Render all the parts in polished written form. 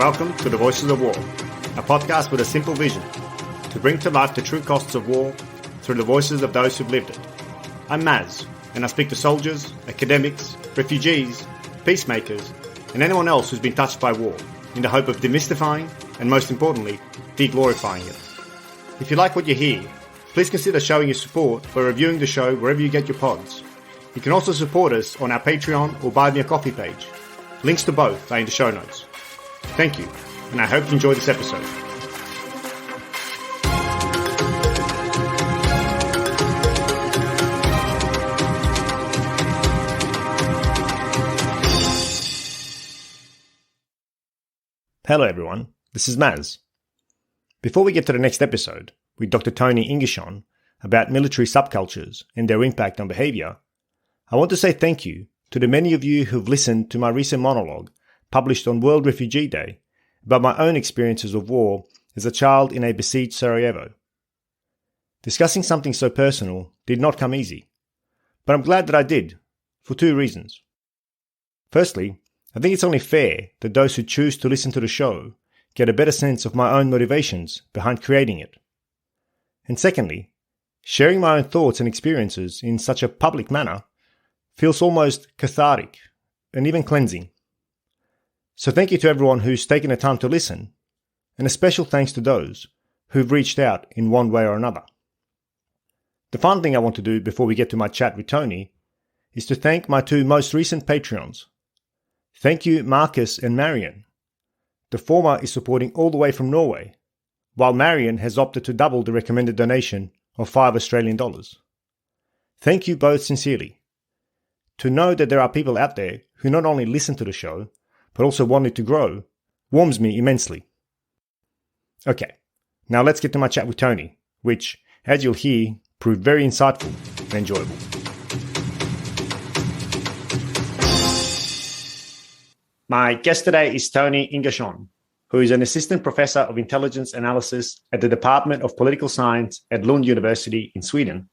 Welcome to The Voices of War, a podcast with a simple vision to bring to life the true costs of war through the voices of those who've lived it. I'm Maz, and I speak to soldiers, academics, refugees, peacemakers, and anyone else who's been touched by war in the hope of demystifying and, most importantly, de-glorifying it. If you like what you hear, please consider showing your support by reviewing the show wherever you get your pods. You can also support us on our Patreon or Buy Me a Coffee page. Links to both are in the show notes. Thank you, and I hope you enjoy this episode. Hello everyone, this is Maz. Before we get to the next episode with Dr Tony Ingesson about military subcultures and their impact on behaviour, I want to say thank you to the many of you who've listened to my recent monologue published on World Refugee Day about my own experiences of war as a child in a besieged Sarajevo. Discussing something so personal did not come easy, but I'm glad that I did, for two reasons. Firstly, I think it's only fair that those who choose to listen to the show get a better sense of my own motivations behind creating it. And secondly, sharing my own thoughts and experiences in such a public manner feels almost cathartic and even cleansing. So thank you to everyone who's taken the time to listen, and a special thanks to those who've reached out in one way or another. The fun thing I want to do before we get to my chat with Tony is to thank my two most recent Patreons. Thank you, Marcus and Marion. The former is supporting all the way from Norway, while Marion has opted to double the recommended donation of $5 Australian. Thank you both sincerely. To know that there are people out there who not only listen to the show, but also want it to grow, warms me immensely. Okay, now let's get to my chat with Tony, which, as you'll hear, proved very insightful and enjoyable. My guest today is Tony Ingesson, who is an assistant professor of intelligence analysis at the Department of Political Science at Lund University in Sweden.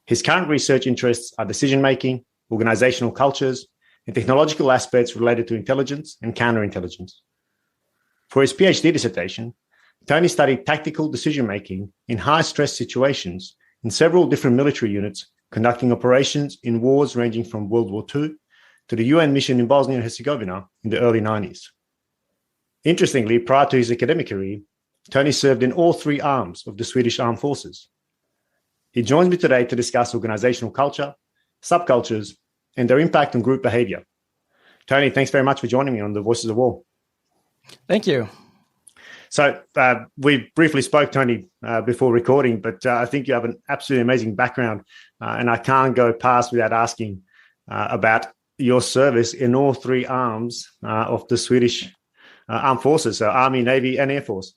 His current research interests are decision-making, organisational cultures, and technological aspects related to intelligence and counterintelligence. For his PhD dissertation, Tony studied tactical decision-making in high-stress situations in several different military units conducting operations in wars ranging from World War II to the UN mission in Bosnia and Herzegovina in the early 90s. Interestingly, prior to his academic career, Tony served in all three arms of the Swedish Armed Forces. He joins me today to discuss organisational culture, subcultures, and their impact on group behaviour. Tony, thanks very much for joining me on The Voices of War. Thank you. So we briefly spoke, Tony, before recording, but I think you have an absolutely amazing background, and I can't go past without asking about your service in all three arms of the Swedish Armed Forces, so Army, Navy, and Air Force.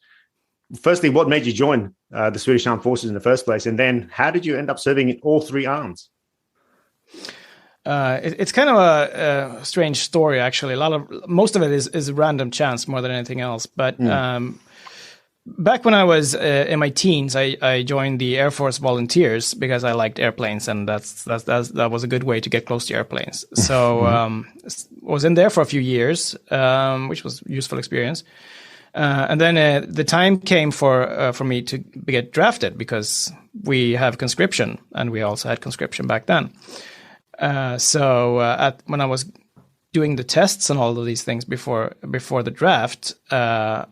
Firstly, what made you join the Swedish Armed Forces in the first place? And then how did you end up serving in all three arms? It's kind of a strange story, actually. Most of it is random chance more than anything else. But back when I was in my teens, I joined the Air Force Volunteers because I liked airplanes, and that was a good way to get close to airplanes. So was in there for a few years, which was a useful experience. And then the time came for me to get drafted because we have conscription, and we also had conscription back then. When I was doing the tests and all of these things before the draft, I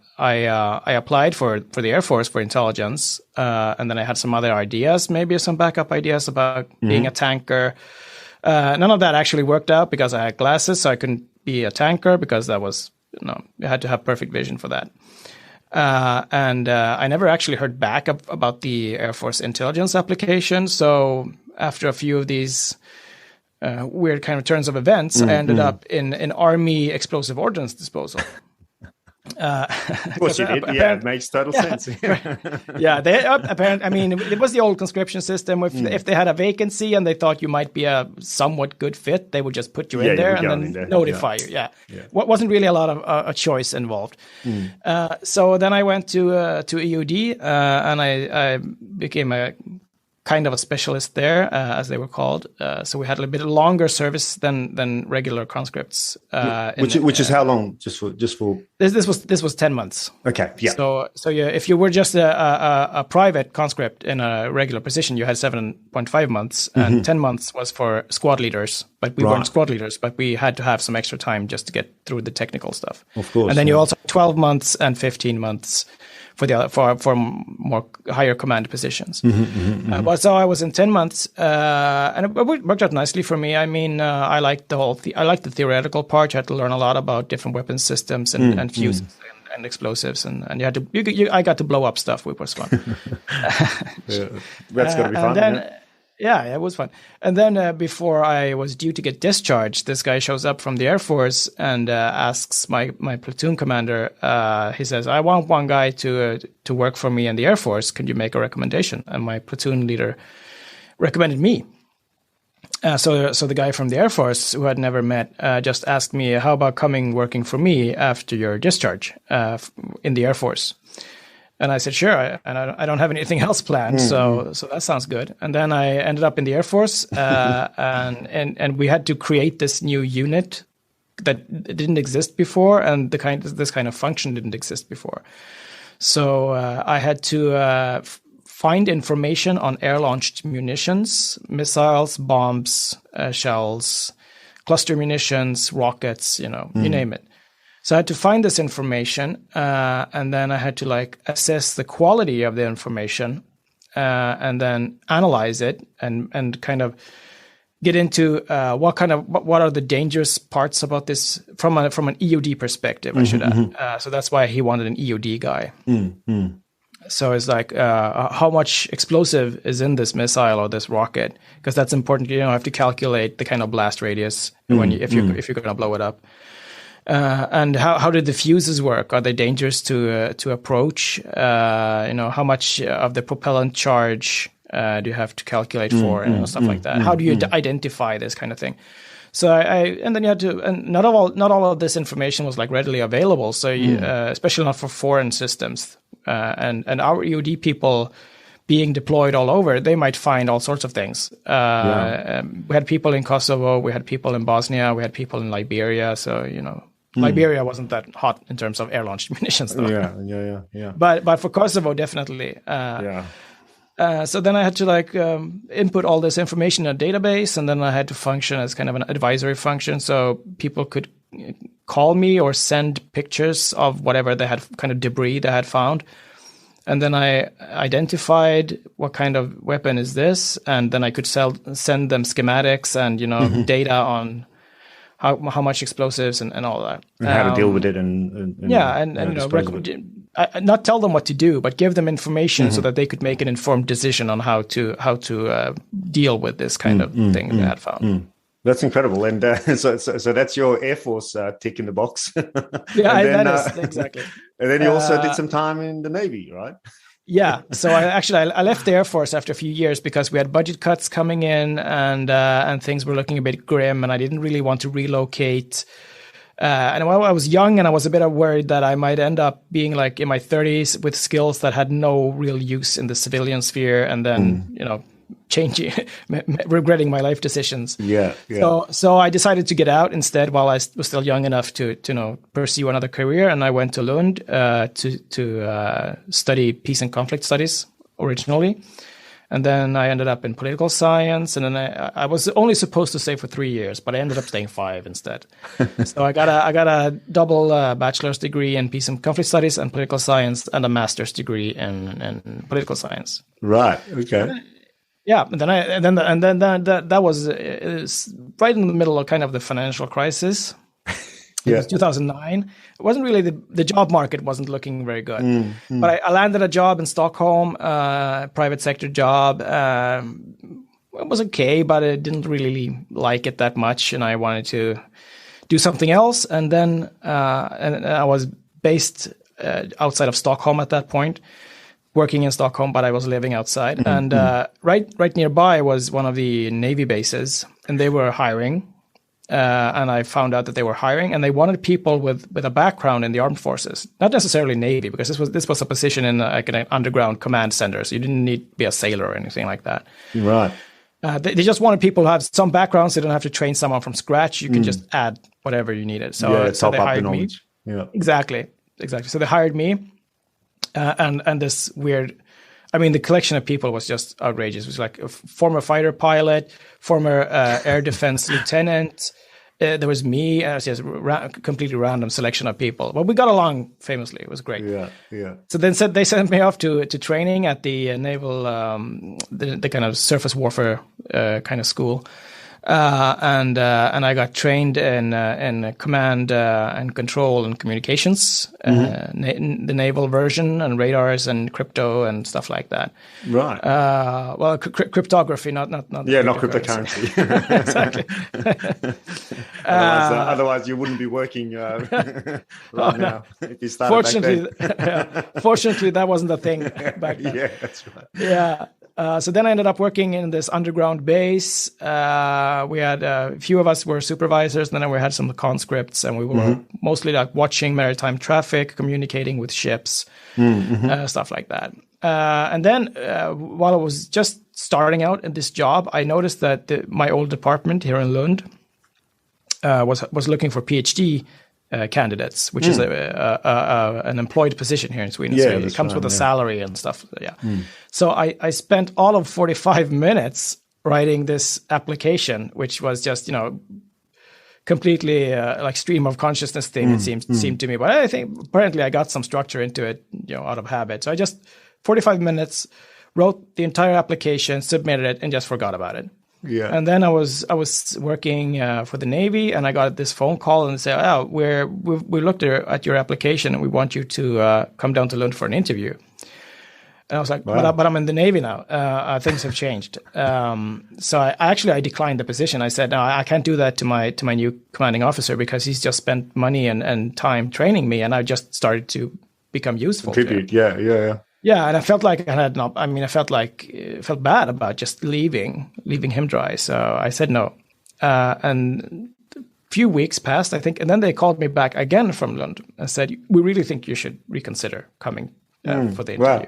applied for the Air Force for intelligence, and then I had some other ideas, maybe some backup ideas about being a tanker. None of that actually worked out because I had glasses, so I couldn't be a tanker because that was, you had to have perfect vision for that. And I never actually heard back about the Air Force intelligence application. So after a few of these weird kind of turns of events, I ended up in Army explosive ordnance disposal. Of course you did. Yeah, it makes total sense. Yeah, I mean, it was the old conscription system. If they had a vacancy and they thought you might be a somewhat good fit, they would just put you in there and then notify you. Yeah. Wasn't really a lot of a choice involved. So then I went to EUD and I became a kind of a specialist there, as they were called. So we had a little bit longer service than regular conscripts. Which is how long? Just for this was 10 months. Okay, yeah. So yeah, if you were just a private conscript in a regular position, you had 7.5 months, and 10 months was for squad leaders. But we weren't squad leaders, but we had to have some extra time just to get through the technical stuff. Of course. And then you also had 12 months and 15 months for more higher command positions. But so I was in 10 months, and it worked out nicely for me. I mean, I liked the theoretical part. You had to learn a lot about different weapon systems and fuses and explosives, and you had to. I got to blow up stuff, which was fun. That's got to be fun. And then, yeah, it was fun. And then before I was due to get discharged, this guy shows up from the Air Force and asks my platoon commander, he says, I want one guy to work for me in the Air Force. Can you make a recommendation? And my platoon leader recommended me. So the guy from the Air Force, who I'd never met, just asked me, how about working for me after your discharge in the Air Force? And I said, sure, and I don't have anything else planned, so that sounds good. And then I ended up in the Air Force, and we had to create this new unit that didn't exist before, and this kind of function didn't exist before. So I had to find information on air-launched munitions, missiles, bombs, shells, cluster munitions, rockets, you name it. So I had to find this information, and then I had to assess the quality of the information, and then analyze it and kind of get into what are the dangerous parts about this from an EOD perspective. I should add. So that's why he wanted an EOD guy. So it's how much explosive is in this missile or this rocket, because that's important. You have to calculate the kind of blast radius if you're going to blow it up. And how did the fuses work? Are they dangerous to approach? How much of the propellant charge do you have to calculate for, and stuff like that? How do you identify this kind of thing? So and then you had to, and not all of this information was readily available. So especially not for foreign systems, and our EOD people being deployed all over, they might find all sorts of things. We had people in Kosovo, we had people in Bosnia, we had people in Liberia. So Liberia wasn't that hot in terms of air-launched munitions, though. Yeah. But for Kosovo, definitely. So then I had to input all this information in a database, and then I had to function as kind of an advisory function, so people could call me or send pictures of whatever they had, kind of debris they had found. And then I identified what kind of weapon is this, and then I could send them schematics and data on how much explosives and all that, and how to deal with it, and not tell them what to do, but give them information so that they could make an informed decision on how to deal with this kind of thing they had found. That's incredible, and so that's your Air Force tick in the box. That is exactly. And then you also did some time in the Navy, right? Yeah. So I left the Air Force after a few years because we had budget cuts coming in, and things were looking a bit grim, and I didn't really want to relocate. And while I was young, and I was a bit worried that I might end up being in my 30s with skills that had no real use in the civilian sphere, and then changing, regretting my life decisions. Yeah. So I decided to get out instead while I was still young enough to pursue another career, and I went to Lund to study peace and conflict studies originally, and then I ended up in political science, and then I was only supposed to stay for 3 years, but I ended up staying 5 instead. So I got a double bachelor's degree in peace and conflict studies and political science, and a master's degree in political science. Right. Okay. Yeah, and then that was right in the middle of kind of the financial crisis. It was 2009. It wasn't really the job market wasn't looking very good. But I landed a job in Stockholm, private sector job. It was okay, but I didn't really like it that much, and I wanted to do something else. And then and I was based outside of Stockholm at that point, working in Stockholm, but I was living outside. And right nearby was one of the Navy bases, and they were hiring. and I found out that they were hiring, and they wanted people with a background in the armed forces, not necessarily Navy, because this was a position in like an underground command center, so you didn't need to be a sailor or anything like that. Right. They just wanted people who have some background, so they don't have to train someone from scratch. You can just add whatever you needed. So, so they hired me. Yeah. Exactly. So they hired me, and this weird. I mean, the collection of people was just outrageous. It was like a former fighter pilot, former air defense lieutenant. There was me, just completely random selection of people. But we got along famously. It was great. Yeah. So then they sent me off to training at the naval, the kind of surface warfare kind of school. And I got trained in command and control and communications, the naval version, and radars and crypto and stuff like that. Right. Well, cryptography, not cryptocurrency. Exactly. Otherwise, you wouldn't be working right now if you started back then. Fortunately, that wasn't a thing back then. Yeah, that's right. Yeah. So then I ended up working in this underground base. We had a few of us were supervisors, and then we had some conscripts, and we were mostly like watching maritime traffic, communicating with ships, stuff like that. And then while I was just starting out in this job, I noticed that my old department here in Lund was looking for PhD candidates, which is an employed position here in Sweden. So it comes with a salary and stuff. Yeah. So I spent all of 45 minutes writing this application, which was just, completely like stream of consciousness thing. It seemed to me, but I think apparently I got some structure into it, out of habit. So I just 45 minutes wrote the entire application, submitted it, and just forgot about it. Yeah. And then I was working for the Navy, and I got this phone call and said, "Oh, we looked at your application, and we want you to come down to Lund for an interview." And I was like, wow. but I'm in the Navy now. Things have changed. So I declined the position. I said, no, I can't do that to my new commanding officer, because he's just spent money and time training me, and I just started to become useful. Contribute. Yeah. Yeah, and I felt like I felt bad about just leaving him dry. So I said no. And a few weeks passed, I think, and then they called me back again from Lund and said, "We really think you should reconsider coming for the interview." Wow.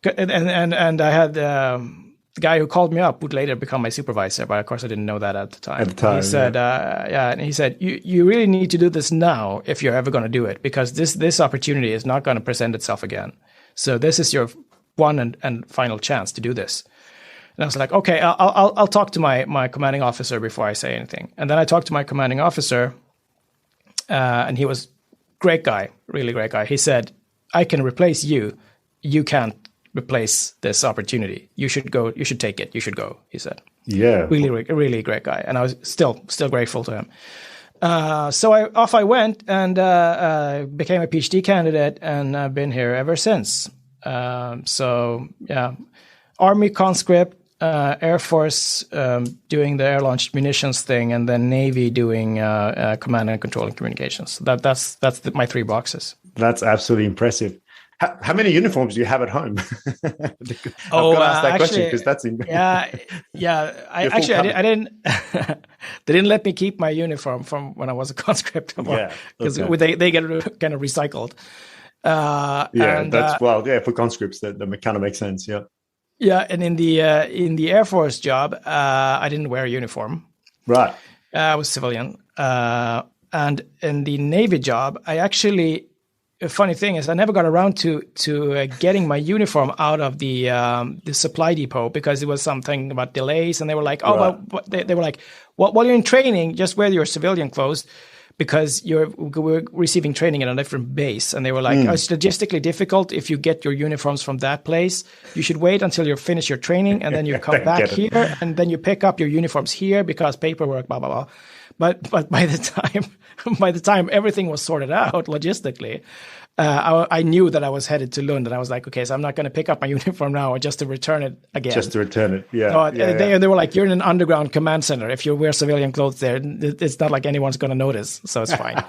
And I had the guy who called me up would later become my supervisor, but of course I didn't know that at the time. He said, and he said, you really need to do this now if you're ever going to do it, because this opportunity is not going to present itself again. So this is your one and final chance to do this. And I was like, okay, I'll talk to my commanding officer before I say anything. And then I talked to my commanding officer, and he was great guy, really great guy. He said, I can replace you. You can't replace this opportunity. You should go. You should take it. You should go, he said. Yeah. Really great guy. And I was still grateful to him. So I went and became a PhD candidate, and I've been here ever since. So yeah, Army conscript, Air Force doing the air-launched munitions thing, and then Navy doing command and control and communications. That's my 3 boxes. That's absolutely impressive. How many uniforms do you have at home? I've got to ask that question because that's yeah. I didn't. They didn't let me keep my uniform from when I was a conscript because they get kind of recycled. For conscripts that kind of makes sense. Yeah. Yeah, and in the Air Force job, I didn't wear a uniform. Right. I was civilian, and in the Navy job, I actually. A funny thing is, I never got around to getting my uniform out of the supply depot because it was something about delays, and they were like, they were like, while you're in training, just wear your civilian clothes because we're receiving training at a different base. And they were like, it's logistically difficult if you get your uniforms from that place. You should wait until you finish your training, and then you come back here, and then you pick up your uniforms here because paperwork, blah blah blah. But by the time everything was sorted out logistically, I knew that I was headed to Lund, and I was like, okay, so I'm not going to pick up my uniform now just to return it again. Just to return it, yeah. So they were like, you're in an underground command center. If you wear civilian clothes there, it's not like anyone's going to notice, so it's fine.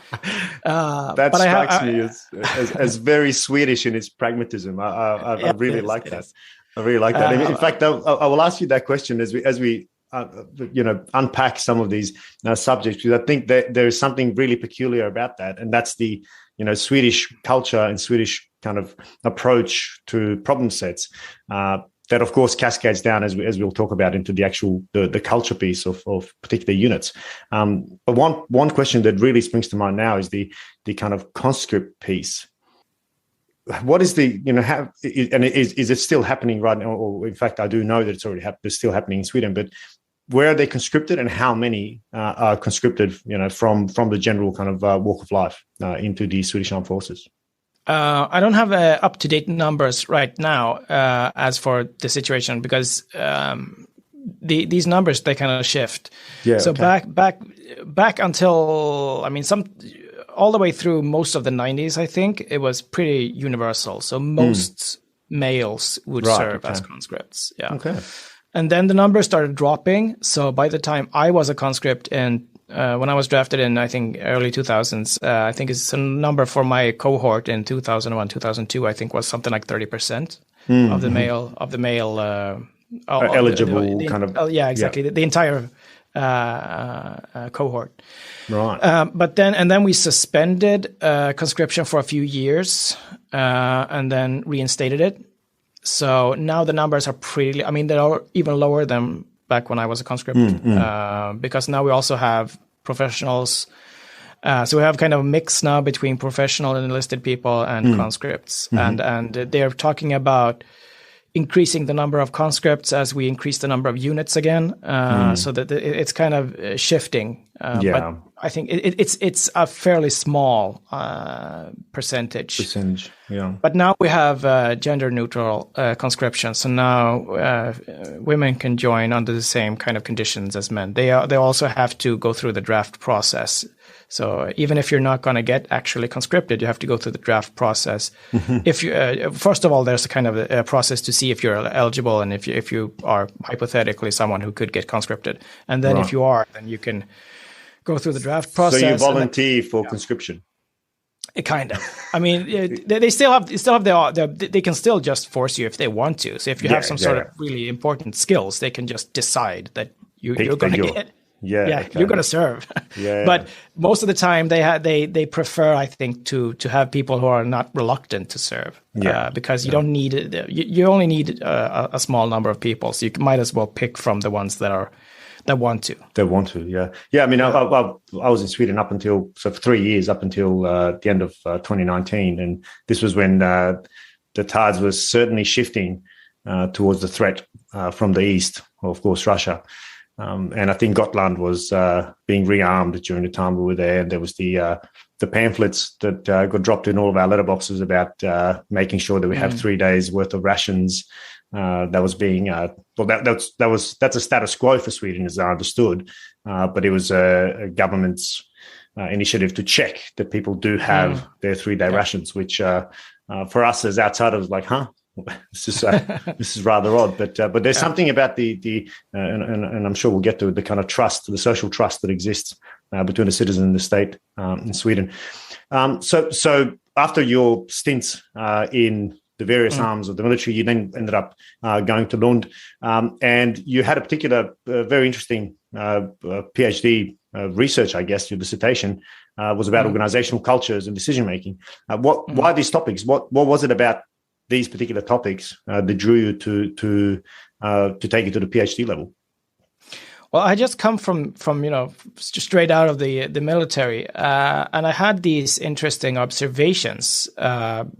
That strikes me as very Swedish in its pragmatism. I really like that. I really like that. In fact, I will ask you that question as we unpack some of these subjects, because I think that there is something really peculiar about that, and that's the Swedish culture and Swedish kind of approach to problem sets. That of course cascades down, as we'll talk about, into the actual the culture piece of particular units. But one question that really springs to mind now is the kind of conscript piece. What is is it still happening right now? Or in fact, I do know that it's already it's still happening in Sweden. But where are they conscripted, and how many are conscripted? From the general kind of walk of life into the Swedish Armed Forces. I don't have up-to-date numbers right now as for the situation, because these numbers, they kind of shift. Yeah. So okay. back until, all the way through most of the 90s, I think it was pretty universal. So most males would serve as conscripts. Yeah. Okay. And then the numbers started dropping. So by the time I was a conscript when I was drafted in, I think, early 2000s, I think it's a number for my cohort in 2001, 2002, I think was something like 30% of the male eligible kind of. Yeah, exactly. Yeah. The entire cohort. Right. But then we suspended conscription for a few years and then reinstated it. So now the numbers are they are even lower than back when I was a conscript, because now we also have professionals. So we have kind of a mix now between professional and enlisted people and conscripts. And they're talking about increasing the number of conscripts as we increase the number of units again, so that it's kind of shifting. But I think it's a fairly small percentage. Yeah. But now we have gender neutral conscription, so now women can join under the same kind of conditions as men. They also have to go through the draft process. So even if you're not going to get actually conscripted, you have to go through the draft process. If you first of all, there's a kind of a process to see if you're eligible and if you are hypothetically someone who could get conscripted, and then if you are, then you can go through the draft process. So you volunteer for conscription. Kind of. They still have they can still just force you if they want to. So if you have some sort of really important skills, they can just decide that you're going to get. You're going to serve. But most of the time, they prefer, I think, to have people who are not reluctant to serve. Because you don't need you only need a small number of people, so you might as well pick from the ones that want to. They want to. Yeah. I was in Sweden for 3 years, up until the end of 2019, and this was when the tides was certainly shifting towards the threat from the east, of course, Russia. And I think Gotland was being rearmed during the time we were there. And there was the pamphlets that got dropped in all of our letterboxes about making sure that we have 3 days worth of rations. That was being that's a status quo for Sweden, as I understood. But it was a government's initiative to check that people do have their 3-day rations, which for us as outsiders, like, this is rather odd, but there's something about the and I'm sure we'll get to the kind of trust, the social trust that exists between the citizen and the state in Sweden. So after your stints in the various arms of the military, you then ended up going to Lund, and you had a particular very interesting PhD research, I guess. Your dissertation was about organisational cultures and decision making. Why these topics? What was it about these particular topics that drew you to take it to the PhD level? Well, I just come from straight out of the military, and I had these interesting observations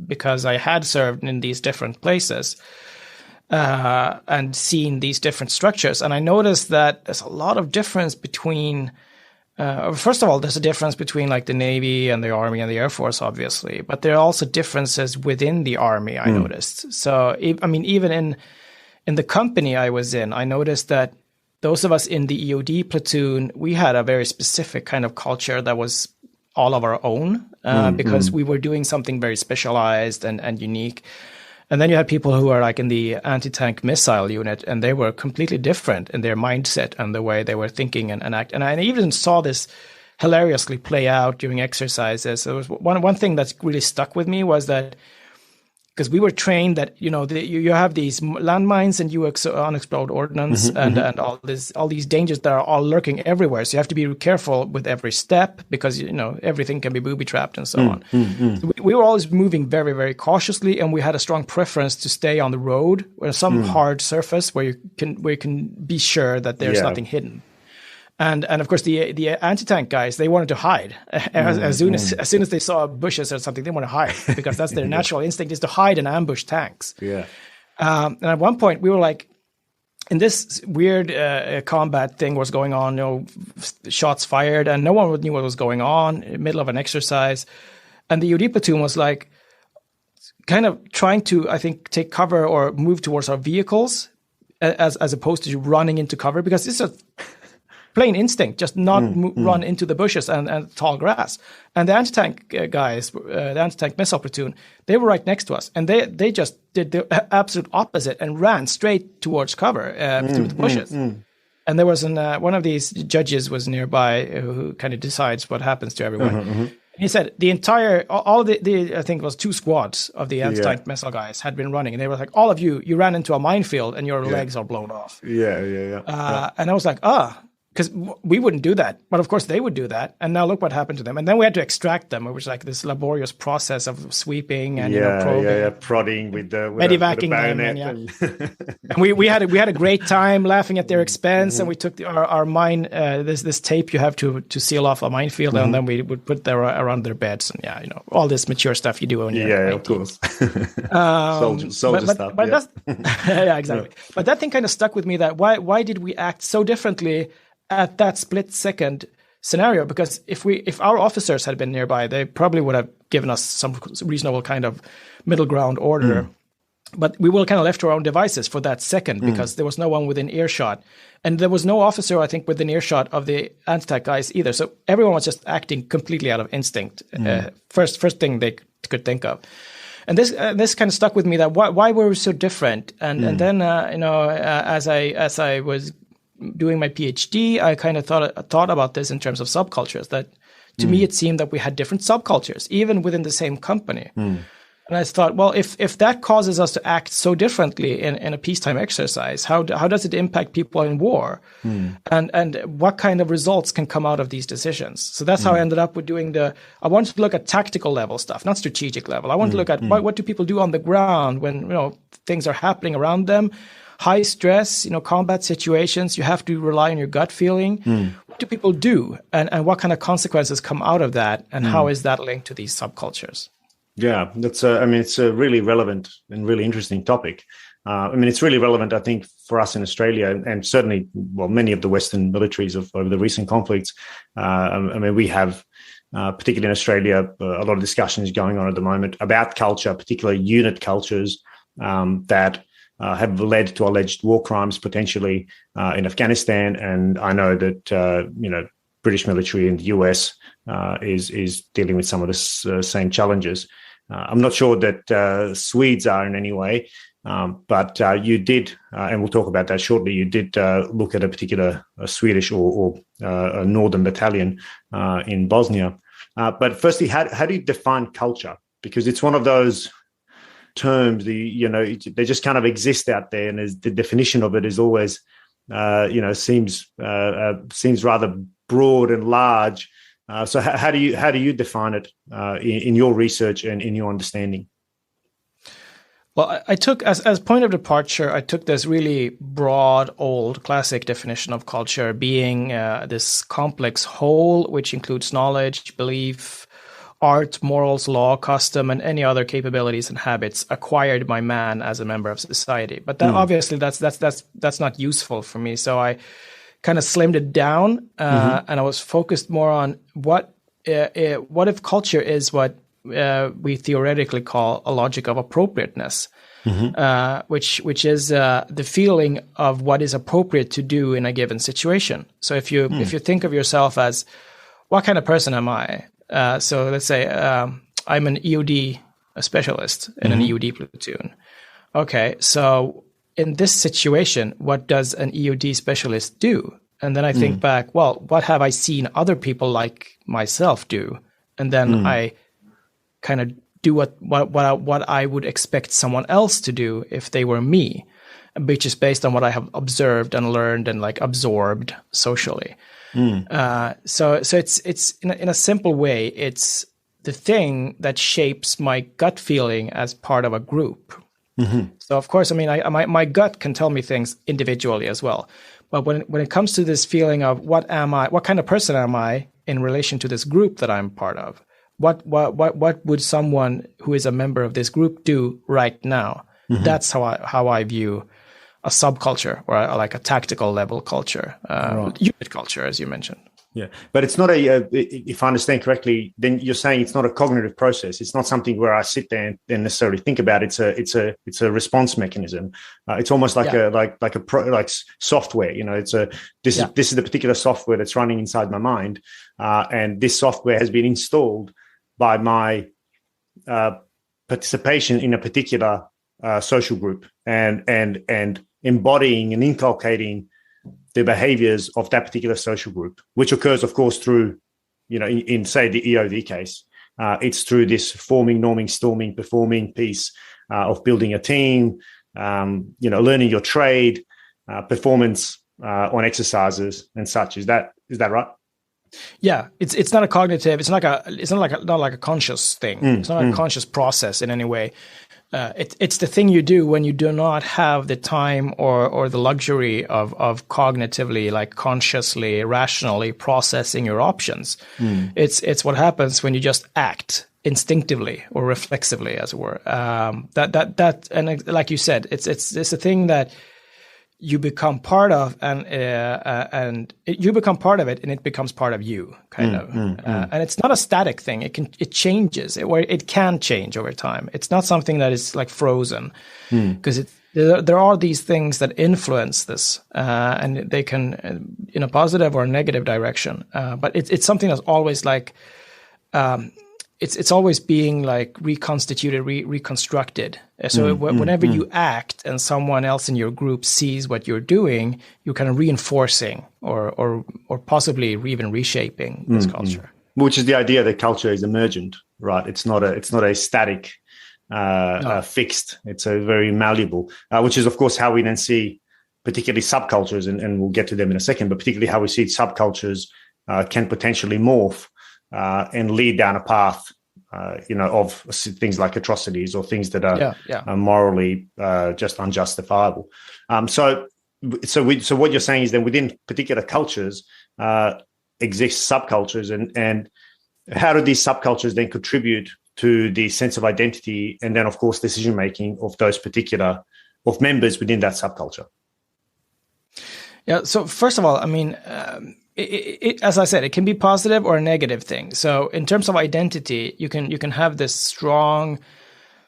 because I had served in these different places and seen these different structures, and I noticed that there's a lot of difference between. First of all, there's a difference between like the Navy and the Army and the Air Force, obviously, but there are also differences within the Army, I noticed. So, even in the company I was in, I noticed that those of us in the EOD platoon, we had a very specific kind of culture that was all of our own because we were doing something very specialized and unique. And then you had people who are like in the anti-tank missile unit, and they were completely different in their mindset and the way they were thinking and act. And I even saw this hilariously play out during exercises. There was one thing that's really stuck with me was that because we were trained that, you have these landmines and unexploded ordnance and all these dangers that are all lurking everywhere. So you have to be careful with every step because, everything can be booby trapped and so on. So we were always moving very, very cautiously, and we had a strong preference to stay on the road or some hard surface where you can be sure that there's nothing hidden. And of course the anti-tank guys, they wanted to hide as soon as they saw bushes or something. They want to hide because that's their natural instinct, is to hide and ambush tanks. Yeah. And at one point we were like, in this weird combat thing was going on, shots fired, and no one knew what was going on in the middle of an exercise. And the UD platoon was like kind of trying to, I think, take cover or move towards our vehicles as opposed to running into cover, because it's a plain instinct, just not run into the bushes and tall grass. And the anti-tank guys, the anti-tank missile platoon, they were right next to us, and they just did the absolute opposite and ran straight towards cover through the bushes. And there was one of these judges was nearby who kind of decides what happens to everyone. And he said the entire, all the I think it was 2 squads of the anti-tank missile guys had been running, and they were like, all of you ran into a minefield and your legs are blown off. And I was like, because we wouldn't do that. But of course they would do that. And now look what happened to them. And then we had to extract them. It was like this laborious process of sweeping and probing. Prodding with the medevacing them. And we had a great time laughing at their expense. And we took our mine, this tape you have to seal off a minefield. And then we would put there around their beds. And all this mature stuff you do when you're 19. Of course. Soldier stuff. But that's, exactly. But that thing kind of stuck with me, that why did we act so differently at that split second scenario? Because if our officers had been nearby, they probably would have given us some reasonable kind of middle ground order. But we were kind of left to our own devices for that second, because there was no one within earshot. And there was no officer, I think, within earshot of the anti-tank guys either. So everyone was just acting completely out of instinct. First thing they could think of. And this kind of stuck with me, that why were we so different? And then as I was doing my PhD, I kind of thought about this in terms of subcultures. That to me, it seemed that we had different subcultures, even within the same company. And I thought, well, if that causes us to act so differently in a peacetime exercise, how does it impact people in war? And what kind of results can come out of these decisions? So that's how I ended up with doing I wanted to look at tactical level stuff, not strategic level. I wanted to look at what do people do on the ground when things are happening around them. High stress, combat situations, you have to rely on your gut feeling. What do people do? And what kind of consequences come out of that? And how is that linked to these subcultures? Yeah, that's it's a really relevant and really interesting topic. It's really relevant, I think, for us in Australia, and certainly, many of the Western militaries over the recent conflicts. We have, particularly in Australia, a lot of discussions going on at the moment about culture, particularly unit cultures that have led to alleged war crimes potentially in Afghanistan. And I know that, British military in the US is dealing with some of the same challenges. I'm not sure that Swedes are in any way, but you did, and we'll talk about that shortly, you did look at a particular Swedish or a northern battalion in Bosnia. But firstly, how do you define culture? Because it's one of those terms, they just kind of exist out there, and the definition of it is always, seems rather broad and large. So how do you define it in your research and in your understanding? Well, I took as point of departure, I took this really broad, old, classic definition of culture being this complex whole, which includes knowledge, belief, art, morals, law, custom, and any other capabilities and habits acquired by man as a member of society. But that obviously that's not useful for me. So I kind of slimmed it down, and I was focused more on what if culture is what we theoretically call a logic of appropriateness, which is the feeling of what is appropriate to do in a given situation. So if you think of yourself as, what kind of person am I? So let's say I'm an EOD specialist in an EOD platoon. Okay, so in this situation, what does an EOD specialist do? And then I think back, well, what have I seen other people like myself do? And then I kind of do what I would expect someone else to do if they were me, which is based on what I have observed and learned and like absorbed socially. So it's in a simple way, it's the thing that shapes my gut feeling as part of a group. So of course, I mean, my gut can tell me things individually as well. But when it comes to this feeling of what kind of person am I in relation to this group that I'm part of? What would someone who is a member of this group do right now? That's how I view a subculture, or like a tactical level culture, unit culture, as you mentioned. Yeah, but it's not if I understand correctly, then you're saying it's not a cognitive process. It's not something where I sit there and necessarily think about it. It's a response mechanism. It's almost like like software. You know, this is the particular software that's running inside my mind, and this software has been installed by my participation in a particular social group, and embodying and inculcating the behaviors of that particular social group, which occurs, of course, through, you know, in say the EOV case, it's through this forming, norming, storming, performing piece of building a team, you know, learning your trade, performance on exercises and such. Is that right? Yeah, it's not a cognitive. It's not like a conscious thing. It's not a conscious process in any way. It's the thing you do when you do not have the time or the luxury of cognitively, like consciously, rationally processing your options. It's what happens when you just act instinctively or reflexively, as it were. That and like you said, it's a thing that you become part of, and you become part of it, and it becomes part of you, kind of. And it's not a static thing. It changes, it can change over time. It's not something that is like frozen, because there are these things that influence this, and they can in a positive or a negative direction. But it's something that's always like. It's always being like reconstituted, reconstructed. So whenever you act and someone else in your group sees what you're doing, you're kind of reinforcing or possibly even reshaping this culture. Which is the idea that culture is emergent, right? It's not a static, fixed. It's a very malleable, which is of course how we then see particularly subcultures, and we'll get to them in a second. But particularly how we see subcultures can potentially morph. And lead down a path, you know, of things like atrocities or things that are morally just unjustifiable. So what you're saying is that within particular cultures exist subcultures, and how do these subcultures then contribute to the sense of identity and then, of course, decision making of those particular members within that subculture? Yeah. So first of all, I mean. As I said, it can be positive or a negative thing. So in terms of identity, you can have this strong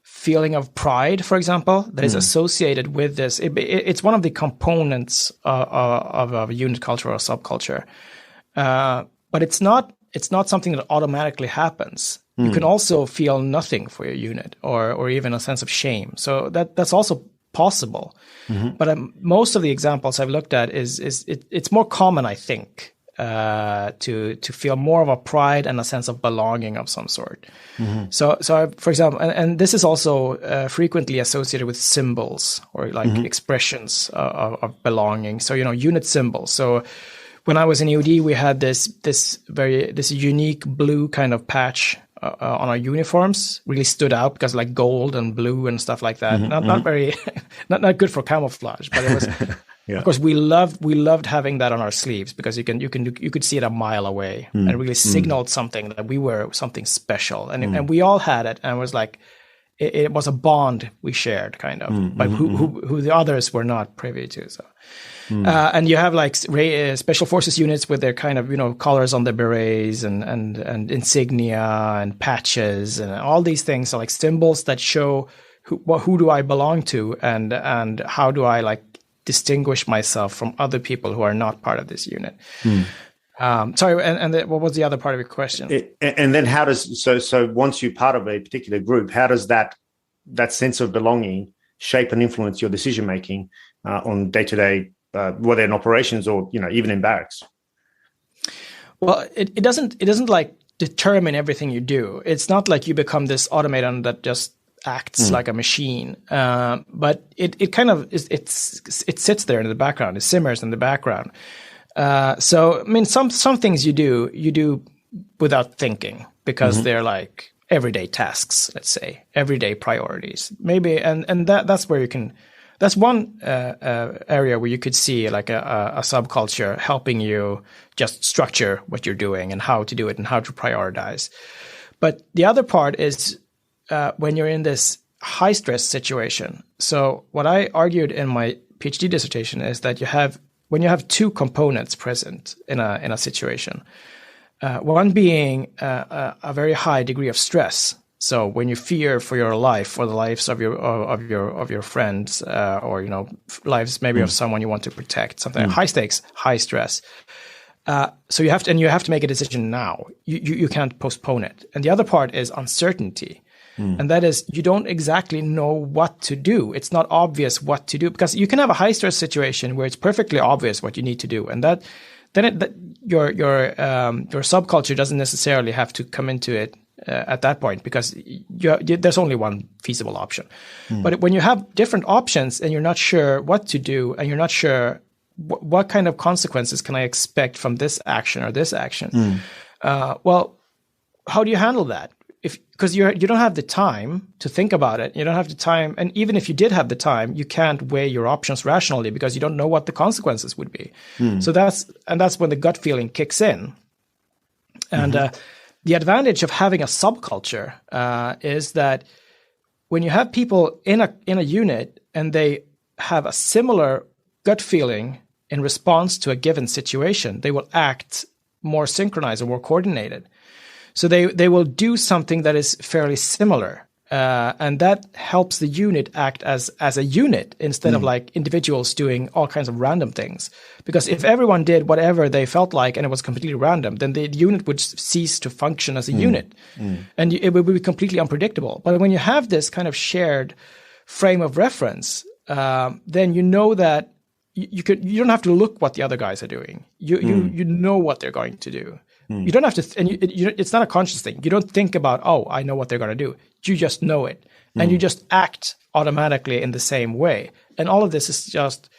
feeling of pride, for example, that is associated with this. It's one of the components of a unit culture or a subculture. But it's not something that automatically happens. You can also feel nothing for your unit or even a sense of shame. So that's also possible. But most of the examples I've looked at it's more common, I think, to feel more of a pride and a sense of belonging of some sort. So for example, and this is also frequently associated with symbols or like expressions of belonging. So, you know, unit symbols. So when I was in EOD, we had this unique blue kind of patch on our uniforms. Really stood out because like gold and blue and stuff like that. Not very, not good for camouflage, but it was. Of course, we loved having that on our sleeves because you could see it a mile away, and it really signaled something that we were something special, and we all had it, and it was like it was a bond we shared, kind of, but who the others were not privy to. So, and you have like special forces units with their kind of, you know, colors on the berets and insignia and patches and all these things, so like symbols that show who do I belong to, and how do I like distinguish myself from other people who are not part of this unit. Sorry, and what was the other part of your question? And then how does so once you're part of a particular group, how does that sense of belonging shape and influence your decision making on day-to-day, whether in operations or, you know, even in barracks? Well, it doesn't like determine everything you do. It's not like you become this automaton that just acts like a machine. But it kind of it sits there in the background. It simmers in the background. So I mean, some things you do without thinking because they're like everyday tasks. Let's say everyday priorities. Maybe and that's where you can. That's one area where you could see like a subculture helping you just structure what you're doing and how to do it and how to prioritize. But the other part is when you're in this high stress situation. So what I argued in my PhD dissertation is that when you have two components present in a situation, one being a very high degree of stress. So when you fear for your life or the lives of your friends, or lives maybe of someone you want to protect, something high stakes, high stress. So you have to make a decision now. You can't postpone it. And the other part is uncertainty, and that is you don't exactly know what to do. It's not obvious what to do, because you can have a high stress situation where it's perfectly obvious what you need to do, and your subculture doesn't necessarily have to come into it at that point, because there's only one feasible option. But when you have different options and you're not sure what to do, and you're not sure what kind of consequences can I expect from this action or this action, well, how do you handle that? Because you don't have the time to think about it. You don't have the time, and even if you did have the time, you can't weigh your options rationally because you don't know what the consequences would be. So that's when the gut feeling kicks in, and the advantage of having a subculture is that when you have people in a unit and they have a similar gut feeling in response to a given situation, they will act more synchronized or more coordinated. So they will do something that is fairly similar, and that helps the unit act as a unit instead of like individuals doing all kinds of random things. Because if everyone did whatever they felt like and it was completely random, then the unit would cease to function as a unit, and it would be completely unpredictable. But when you have this kind of shared frame of reference, then you know that you don't have to look what the other guys are doing. You know what they're going to do. You don't have to, it's not a conscious thing. You don't think about, oh, I know what they're going to do. You just know it, and you just act automatically in the same way. And all of this is just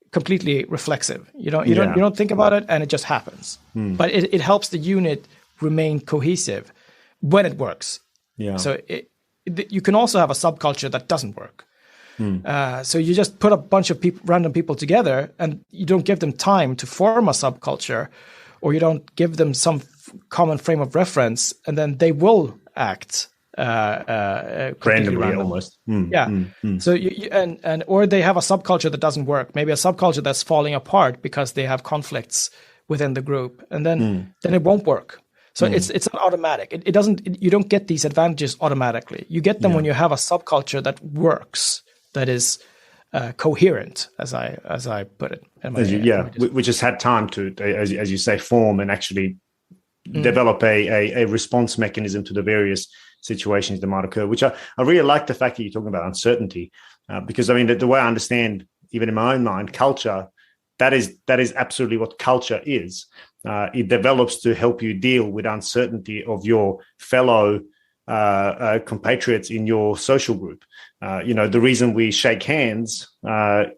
completely reflexive. You don't think about it, and it just happens. But it helps the unit remain cohesive when it works. Yeah. So you can also have a subculture that doesn't work. So you just put a bunch of random people together, and you don't give them time to form a subculture, or you don't give them some common frame of reference, and then they will act randomly almost. So or they have a subculture that doesn't work. Maybe a subculture that's falling apart because they have conflicts within the group, and then it won't work. So it's not automatic. It doesn't. You don't get these advantages automatically. You get them when you have a subculture that works, that is coherent, as I put it. Which has had time to, as you say, form and actually develop a response mechanism to the various situations that might occur. Which I really like the fact that you're talking about uncertainty, because I mean the way I understand, even in my own mind, culture, that is absolutely what culture is. It develops to help you deal with uncertainty of your fellow compatriots in your social group. The reason we shake hands,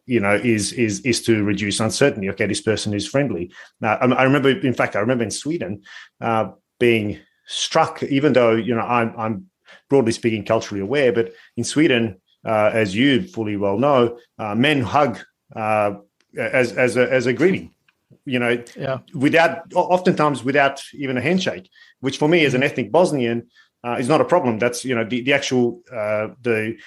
is to reduce uncertainty. Okay, this person is friendly. I remember in Sweden being struck, even though I'm broadly speaking culturally aware, but in Sweden, as you fully well know, men hug as a greeting. Oftentimes without even a handshake, which for me as an ethnic Bosnian is not a problem. That's the actual the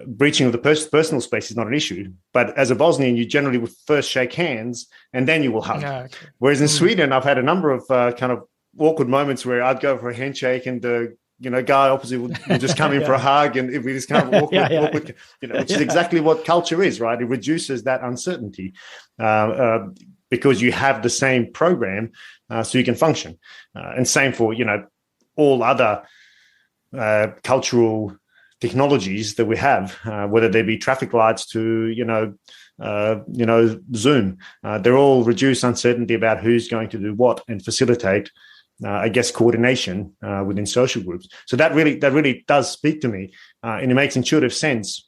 breaching of the personal space is not an issue. But as a Bosnian, you generally would first shake hands and then you will hug. Okay. Whereas in Sweden, I've had a number of kind of awkward moments where I'd go for a handshake and the guy opposite would just come in for a hug, and it was kind of awkward, which is exactly what culture is, right? It reduces that uncertainty because you have the same program, so you can function. And same for all other cultural technologies that we have, whether they be traffic lights to Zoom. They're all reduce uncertainty about who's going to do what and facilitate I guess, coordination within social groups. So that really does speak to me, and it makes intuitive sense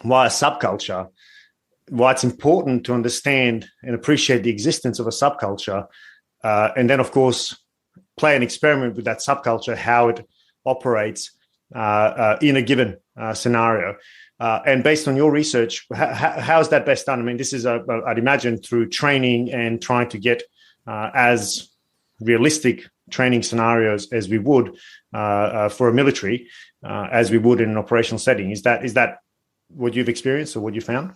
why a subculture, why it's important to understand and appreciate the existence of a subculture, and then, of course, play an experiment with that subculture, how it operates in a given scenario. And based on your research, how is that best done? I mean, this is, I'd imagine, through training and trying to get as realistic training scenarios as we would for a military, as we would in an operational setting. Is that what you've experienced or what you found?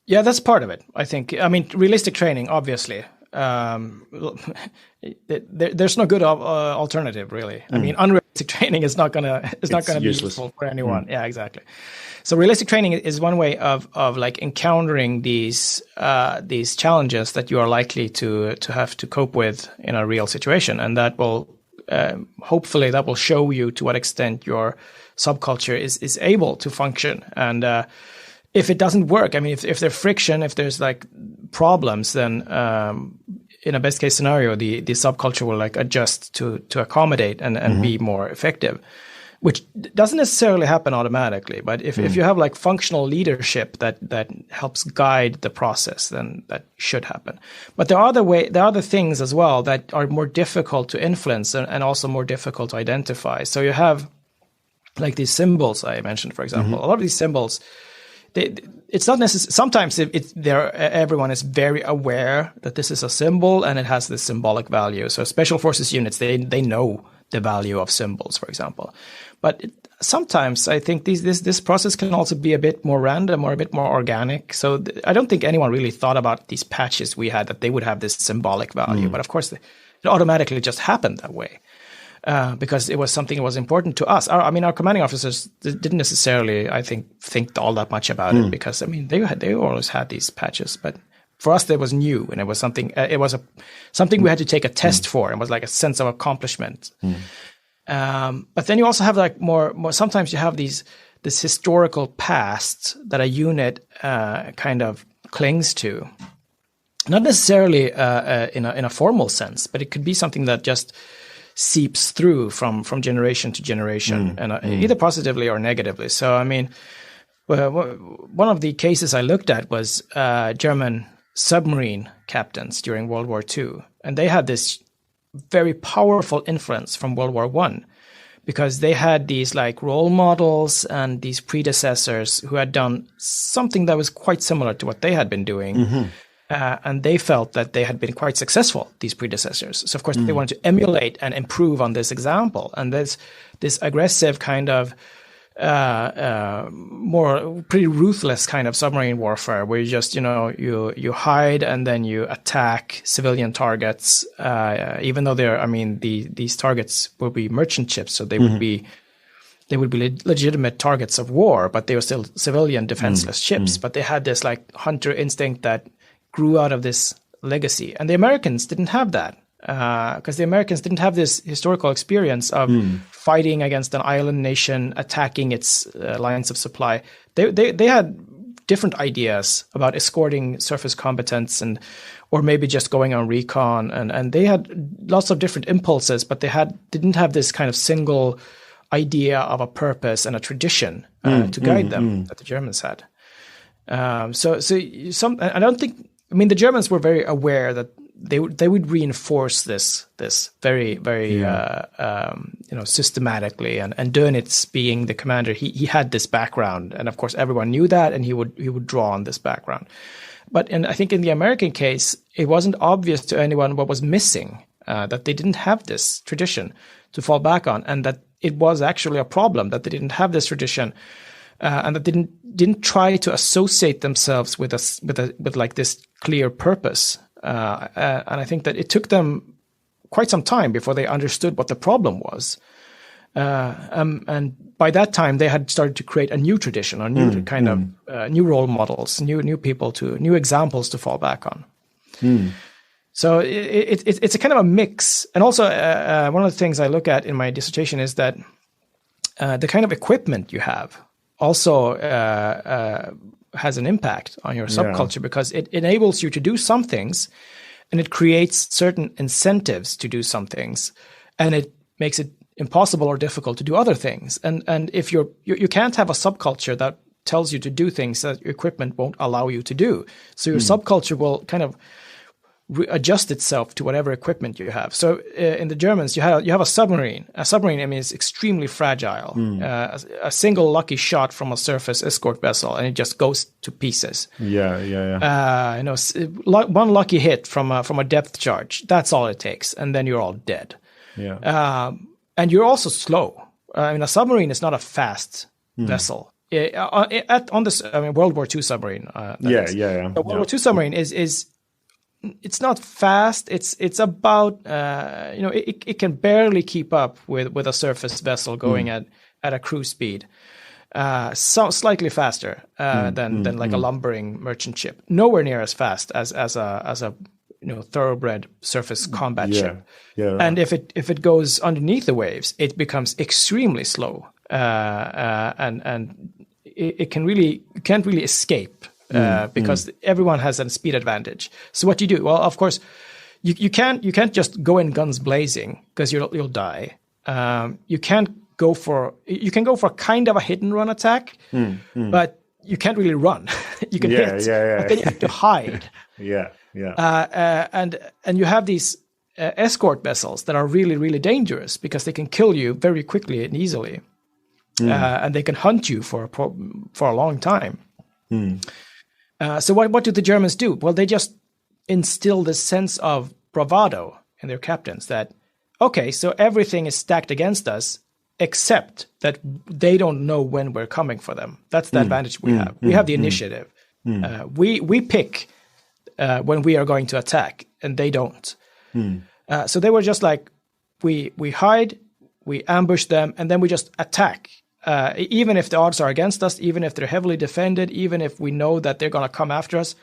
Yeah, that's part of it, I think. I mean, realistic training, obviously. There's no good alternative, really. I mean, unrealistic training is not gonna be useful for anyone. Yeah, exactly. So realistic training is one way of like encountering these challenges that you are likely to have to cope with in a real situation, and that will hopefully that will show you to what extent your subculture is able to function. And if it doesn't work, I mean, if there's friction, if there's like problems, then in a best case scenario, the subculture will like adjust to accommodate and be more effective, which doesn't necessarily happen automatically. But if you have like functional leadership that helps guide the process, then that should happen. But there are other things as well that are more difficult to influence and also more difficult to identify. So you have like these symbols I mentioned, for example. A lot of these symbols, it's not necessary. Sometimes everyone is very aware that this is a symbol and it has this symbolic value. So special forces units, they know the value of symbols, for example. But sometimes I think this process can also be a bit more random or a bit more organic. So I don't think anyone really thought about these patches we had that they would have this symbolic value. But of course, it automatically just happened that way. Because it was something that was important to us. Our commanding officers didn't necessarily, I think all that much about it, because I mean they always had these patches, but for us it was new and it was something. It was something we had to take a test for, and was like a sense of accomplishment. But then you also have like more. Sometimes you have this historical past that a unit kind of clings to, not necessarily in a formal sense, but it could be something that just seeps through from generation to generation, and either positively or negatively. So, I mean, one of the cases I looked at was German submarine captains during World War II, and they had this very powerful influence from World War I, because they had these like role models and these predecessors who had done something that was quite similar to what they had been doing. And they felt that they had been quite successful, these predecessors. So, of course, they wanted to emulate and improve on this example. And there's this aggressive kind of more pretty ruthless kind of submarine warfare where you just, you hide and then you attack civilian targets, even though these targets will be merchant ships. So they would be legitimate targets of war, but they were still civilian defenseless ships. But they had this like hunter instinct that grew out of this legacy. And the Americans didn't have that, because the Americans didn't have this historical experience of fighting against an island nation, attacking its lines of supply. They had different ideas about escorting surface combatants or maybe just going on recon. And they had lots of different impulses, but they didn't have this kind of single idea of a purpose and a tradition to guide them that the Germans had. I don't think. I mean, the Germans were very aware that they would reinforce this very, very systematically, and Dönitz being the commander, he had this background, and of course everyone knew that, and he would draw on this background. But I think in the American case, it wasn't obvious to anyone what was missing, that they didn't have this tradition to fall back on, and that it was actually a problem that they didn't have this tradition. And that didn't try to associate themselves with like this clear purpose, and I think that it took them quite some time before they understood what the problem was. And by that time, they had started to create a new tradition, a new kind of new role models, new people new examples to fall back on. So it's a kind of a mix. And also, one of the things I look at in my dissertation is that the kind of equipment you have also has an impact on your subculture, because it enables you to do some things and it creates certain incentives to do some things, and it makes it impossible or difficult to do other things. And if you can't have a subculture that tells you to do things that your equipment won't allow you to do. So your subculture will kind of adjust itself to whatever equipment you have. So in the Germans, you have a submarine. A submarine, I mean, is extremely fragile. A single lucky shot from a surface escort vessel, and it just goes to pieces. One lucky hit from a depth charge. That's all it takes, and then you're all dead. And you're also slow. I mean, a submarine is not a fast vessel. World War II submarine. The World War II submarine is it's not fast. It's about it can barely keep up with a surface vessel going at a cruise speed. So slightly faster than like a lumbering merchant ship. Nowhere near as fast as a thoroughbred surface combat ship. And if it goes underneath the waves, it becomes extremely slow. And it can't really escape because everyone has a speed advantage. So what do you do? Well, of course, you can't just go in guns blazing because you'll die. You can go for kind of a hit and run attack, but you can't really run. You can hit, but then you have to hide. And you have these escort vessels that are really, really dangerous because they can kill you very quickly and easily. And they can hunt you for a long time. So what do the Germans do? Well, they just instill this sense of bravado in their captains that, okay, so everything is stacked against us, except that they don't know when we're coming for them. That's the advantage we have. We have the initiative. We pick when we are going to attack, and they don't. So they were just like, we hide, we ambush them, and then we just attack. Even if the odds are against us, even if they're heavily defended, even if we know that they're going to come after us,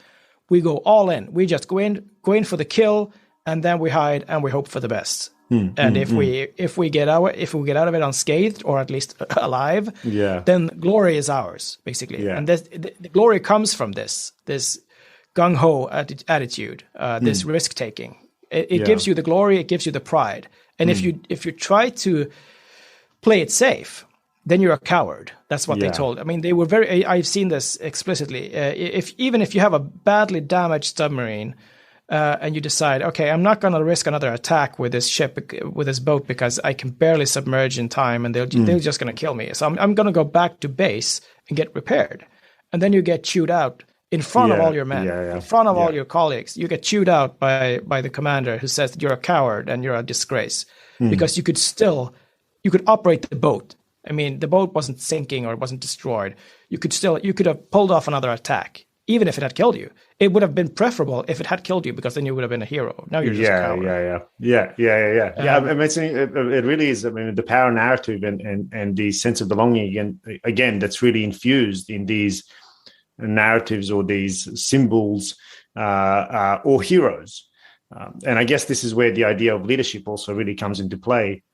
we go all in. We just go in for the kill, and then we hide and we hope for the best. And if we get out of it unscathed, or at least alive, then glory is ours, basically. And the glory comes from this gung ho attitude, this risk taking. It gives you the glory, it gives you the pride. And if you try to play it safe, then you're a coward. That's what they told. I mean, they were very. I've seen this explicitly. Even if you have a badly damaged submarine, and you decide, okay, I'm not going to risk another attack with this ship, with this boat, because I can barely submerge in time, and they're just going to kill me. So I'm going to go back to base and get repaired, and then you get chewed out in front of all your men, in front of all your colleagues. You get chewed out by the commander, who says that you're a coward and you're a disgrace, because you could operate the boat. I mean, the boat wasn't sinking or it wasn't destroyed. You could have pulled off another attack, even if it had killed you. It would have been preferable if it had killed you, because then you would have been a hero. Now you're just a coward. It really is. I mean, the power narrative and the sense of belonging again, that's really infused in these narratives or these symbols or heroes. And I guess this is where the idea of leadership also really comes into play.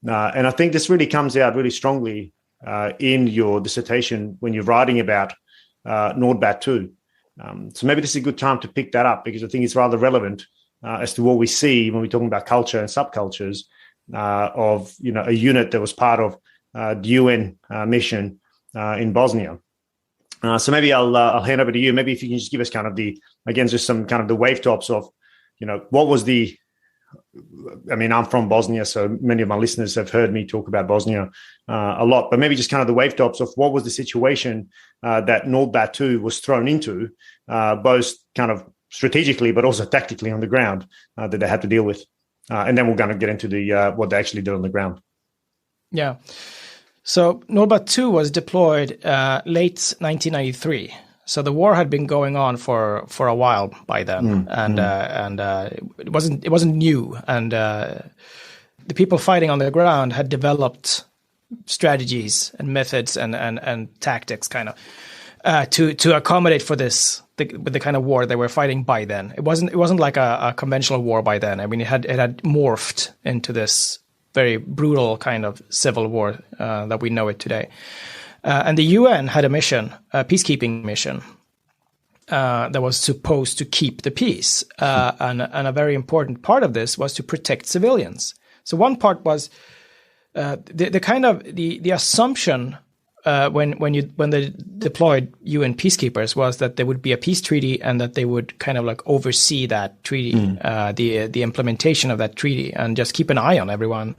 And I think this really comes out really strongly in your dissertation when you're writing about Nordbat II. So maybe this is a good time to pick that up, because I think it's rather relevant as to what we see when we're talking about culture and subcultures of a unit that was part of the UN mission in Bosnia. So maybe I'll hand over to you. Maybe if you can just give us kind of just some kind of the wave tops of what was the. I mean, I'm from Bosnia, so many of my listeners have heard me talk about Bosnia a lot, but maybe just kind of the wave tops of what was the situation that Nordbat II was thrown into, both kind of strategically, but also tactically on the ground that they had to deal with. And then we're going to get into what they actually did on the ground. Yeah. So Nordbat II was deployed late 1993. So the war had been going on for a while by then, and it wasn't new. And the people fighting on the ground had developed strategies and methods and tactics, kind of, to accommodate for the kind of war they were fighting by then. It wasn't like a conventional war by then. I mean, it had morphed into this very brutal kind of civil war that we know it today. And the UN had a mission, a peacekeeping mission, that was supposed to keep the peace. And a very important part of this was to protect civilians. So one part was the assumption when they deployed UN peacekeepers was that there would be a peace treaty and that they would kind of like oversee that treaty, the implementation of that treaty, and just keep an eye on everyone,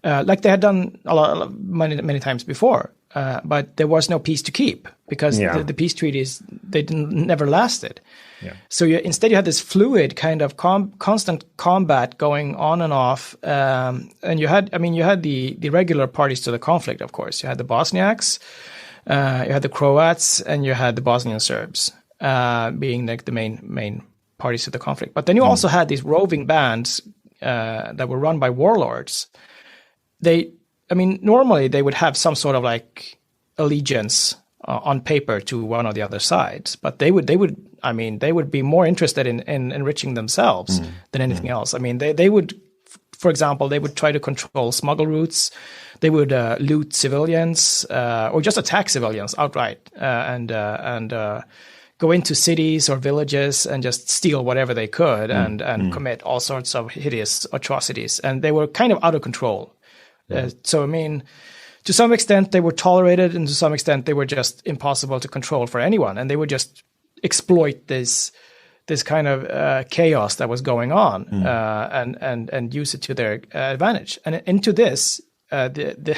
like they had done many times before. But there was no peace to keep because the peace treaties never lasted. Yeah. So instead you had this fluid kind of constant combat going on and off, and you had the regular parties to the conflict. Of course, you had the Bosniaks, you had the Croats, and you had the Bosnian Serbs being like the main parties to the conflict. But then you also had these roving bands that were run by warlords. Normally they would have some sort of like allegiance on paper to one or the other sides, but they would be more interested in enriching themselves than anything else. I mean, they would, for example, they would try to control smuggle routes. They would loot civilians or just attack civilians outright and go into cities or villages and just steal whatever they could and commit all sorts of hideous atrocities. And they were kind of out of control. So, I mean, to some extent they were tolerated, and to some extent they were just impossible to control for anyone. And they would just exploit this kind of chaos that was going on and use it to their advantage. And into this, the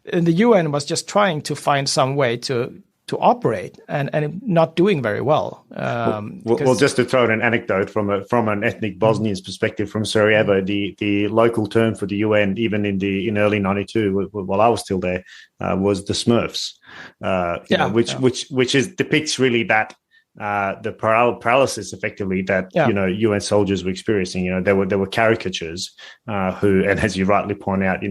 UN was just trying to find some way to operate and not doing very well. Well, just to throw in an anecdote from an ethnic Bosnian's perspective from Sarajevo, the local term for the UN, even in early '92, while I was still there, was the Smurfs, which depicts really that. The paralysis, effectively, that UN soldiers were experiencing. There were caricatures who, and as you rightly point out,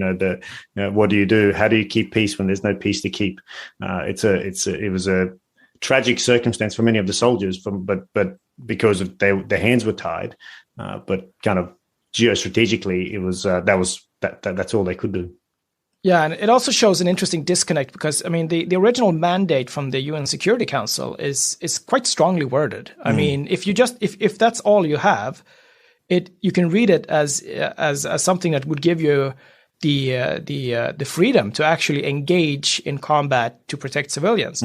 what do you do? How do you keep peace when there's no peace to keep? It was a tragic circumstance for many of the soldiers, but because of their hands were tied, but kind of geostrategically, it was that's all they could do. Yeah, and it also shows an interesting disconnect because, I mean, the original mandate from the UN Security Council is quite strongly worded. I mean, if that's all you have, you can read it as something that would give you the freedom to actually engage in combat to protect civilians.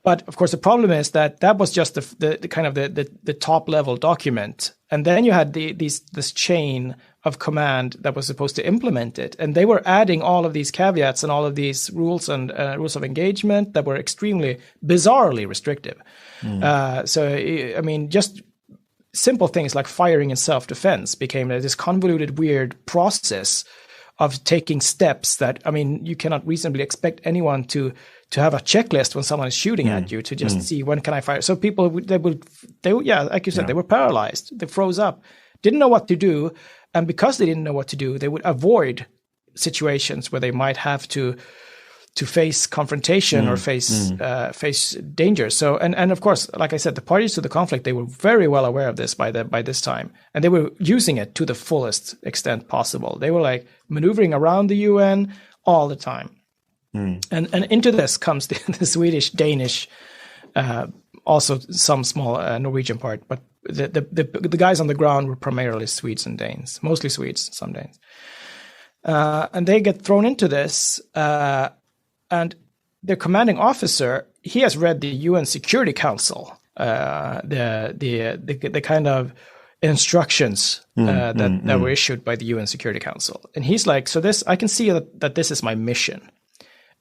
But of course, the problem is that was just the kind of the top level document, and then you had this chain of command that was supposed to implement it, and they were adding all of these caveats and all of these rules and rules of engagement that were extremely bizarrely restrictive. So, I mean, just simple things like firing in self-defense became this convoluted, weird process of taking steps that, I mean, you cannot reasonably expect anyone to have a checklist when someone is shooting at you to just see when can I fire. So people, they like you said, they were paralyzed. They froze up, didn't know what to do. And because they didn't know what to do, they would avoid situations where they might have to face confrontation or face danger. So, and of course, like I said, the parties to the conflict, they were very well aware of this by this time, and they were using it to the fullest extent possible. They were like maneuvering around the UN all the time. And into this comes the Swedish, Danish, also some small Norwegian part, but the guys on the ground were primarily Swedes and Danes, mostly Swedes, some Danes. And they get thrown into this, and their commanding officer, he has read the UN Security Council, the kind of instructions that were issued by the UN Security Council. And he's like, so this, I can see that this is my mission.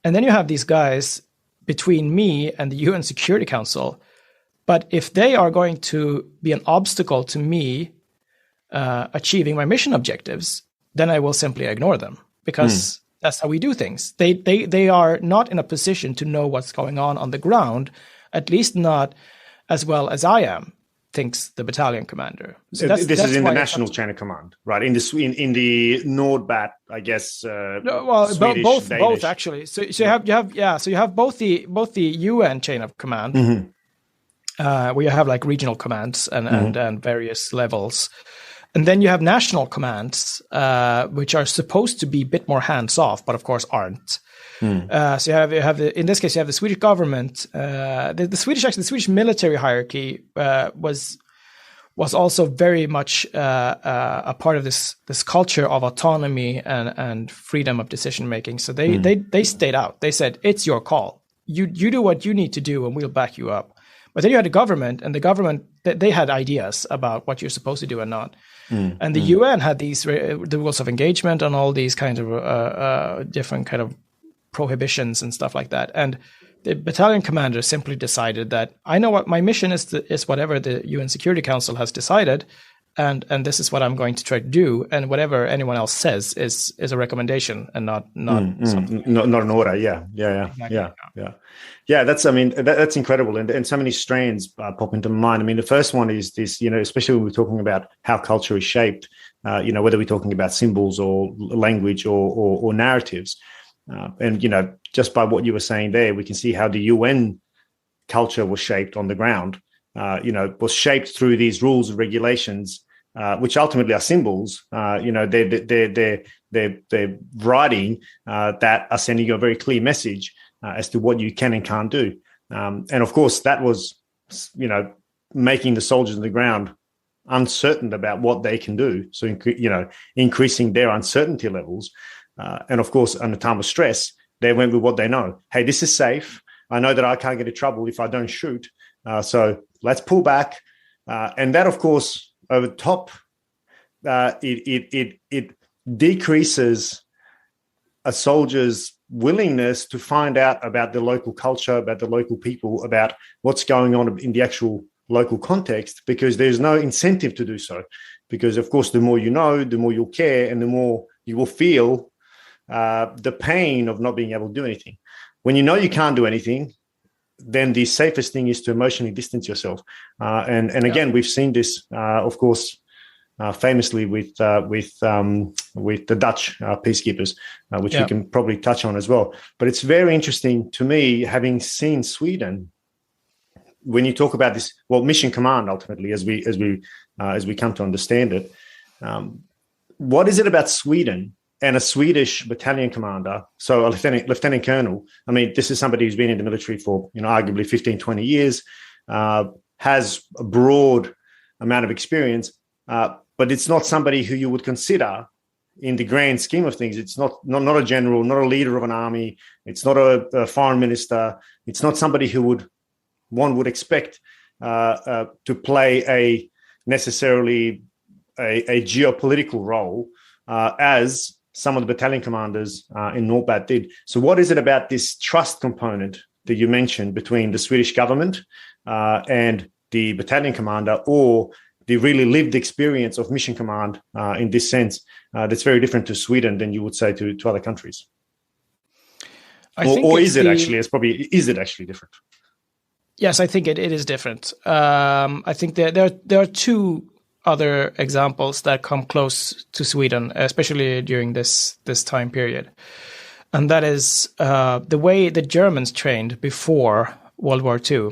And then you have these guys between me and the UN Security Council. But if they are going to be an obstacle to me achieving my mission objectives, then I will simply ignore them because that's how we do things. They are not in a position to know what's going on the ground, at least not as well as I am, thinks the battalion commander. So this is in the national chain of command, right? In the Nordbat, I guess. Swedish, both actually. So you have both the UN chain of command. Where you have like regional commands and various levels. And then you have national commands, which are supposed to be a bit more hands-off, but of course aren't. So you have in this case, you have the Swedish government. The Swedish military hierarchy was also very much a part of this culture of autonomy and freedom of decision making. So they stayed out. They said, it's your call. You do what you need to do, and we'll back you up. But then you had a government, and the government, they had ideas about what you're supposed to do and not. And the UN had these the rules of engagement and all these kinds of different kind of prohibitions and stuff like that. And the battalion commander simply decided that I know what my mission is whatever the UN Security Council has decided, and this is what I'm going to try to do, and whatever anyone else says is a recommendation and not something. Not an order. Yeah. That's incredible, and so many strands pop into mind. I mean, the first one is this, especially when we're talking about how culture is shaped, whether we're talking about symbols or language or narratives. And just by what you were saying there, we can see how the UN culture was shaped on the ground. Was shaped through these rules and regulations, which ultimately are symbols. They're writing that are sending you a very clear message as to what you can and can't do. And of course, that was, making the soldiers on the ground uncertain about what they can do. So, increasing their uncertainty levels. And of course, in a time of stress, they went with what they know. Hey, this is safe. I know that I can't get in trouble if I don't shoot. So let's pull back. And that, of course, over top, it decreases a soldier's willingness to find out about the local culture, about the local people, about what's going on in the actual local context, because there's no incentive to do so. Because, of course, the more you know, the more you'll care, and the more you will feel the pain of not being able to do anything. When you know you can't do anything, then the safest thing is to emotionally distance yourself. And again, we've seen this, of course, famously with the Dutch peacekeepers, which we can probably touch on as well. But it's very interesting to me, having seen Sweden, when you talk about this, mission command ultimately, as we come to understand it. What is it about Sweden and a Swedish battalion commander, so a lieutenant colonel? I mean, this is somebody who's been in the military for, arguably 15, 20 years, has a broad amount of experience, but it's not somebody who you would consider in the grand scheme of things. It's not a general, not a leader of an army. It's not a foreign minister. It's not somebody who one would expect to play necessarily a geopolitical role as some of the battalion commanders in Nordbat did. So what is it about this trust component that you mentioned between the Swedish government and the battalion commander, or the really lived experience of mission command in this sense, that's very different to Sweden than you would say to other countries? Is it actually different? Yes, I think it is different. I think there are two other examples that come close to Sweden, especially during this time period. And that is the way the Germans trained before World War II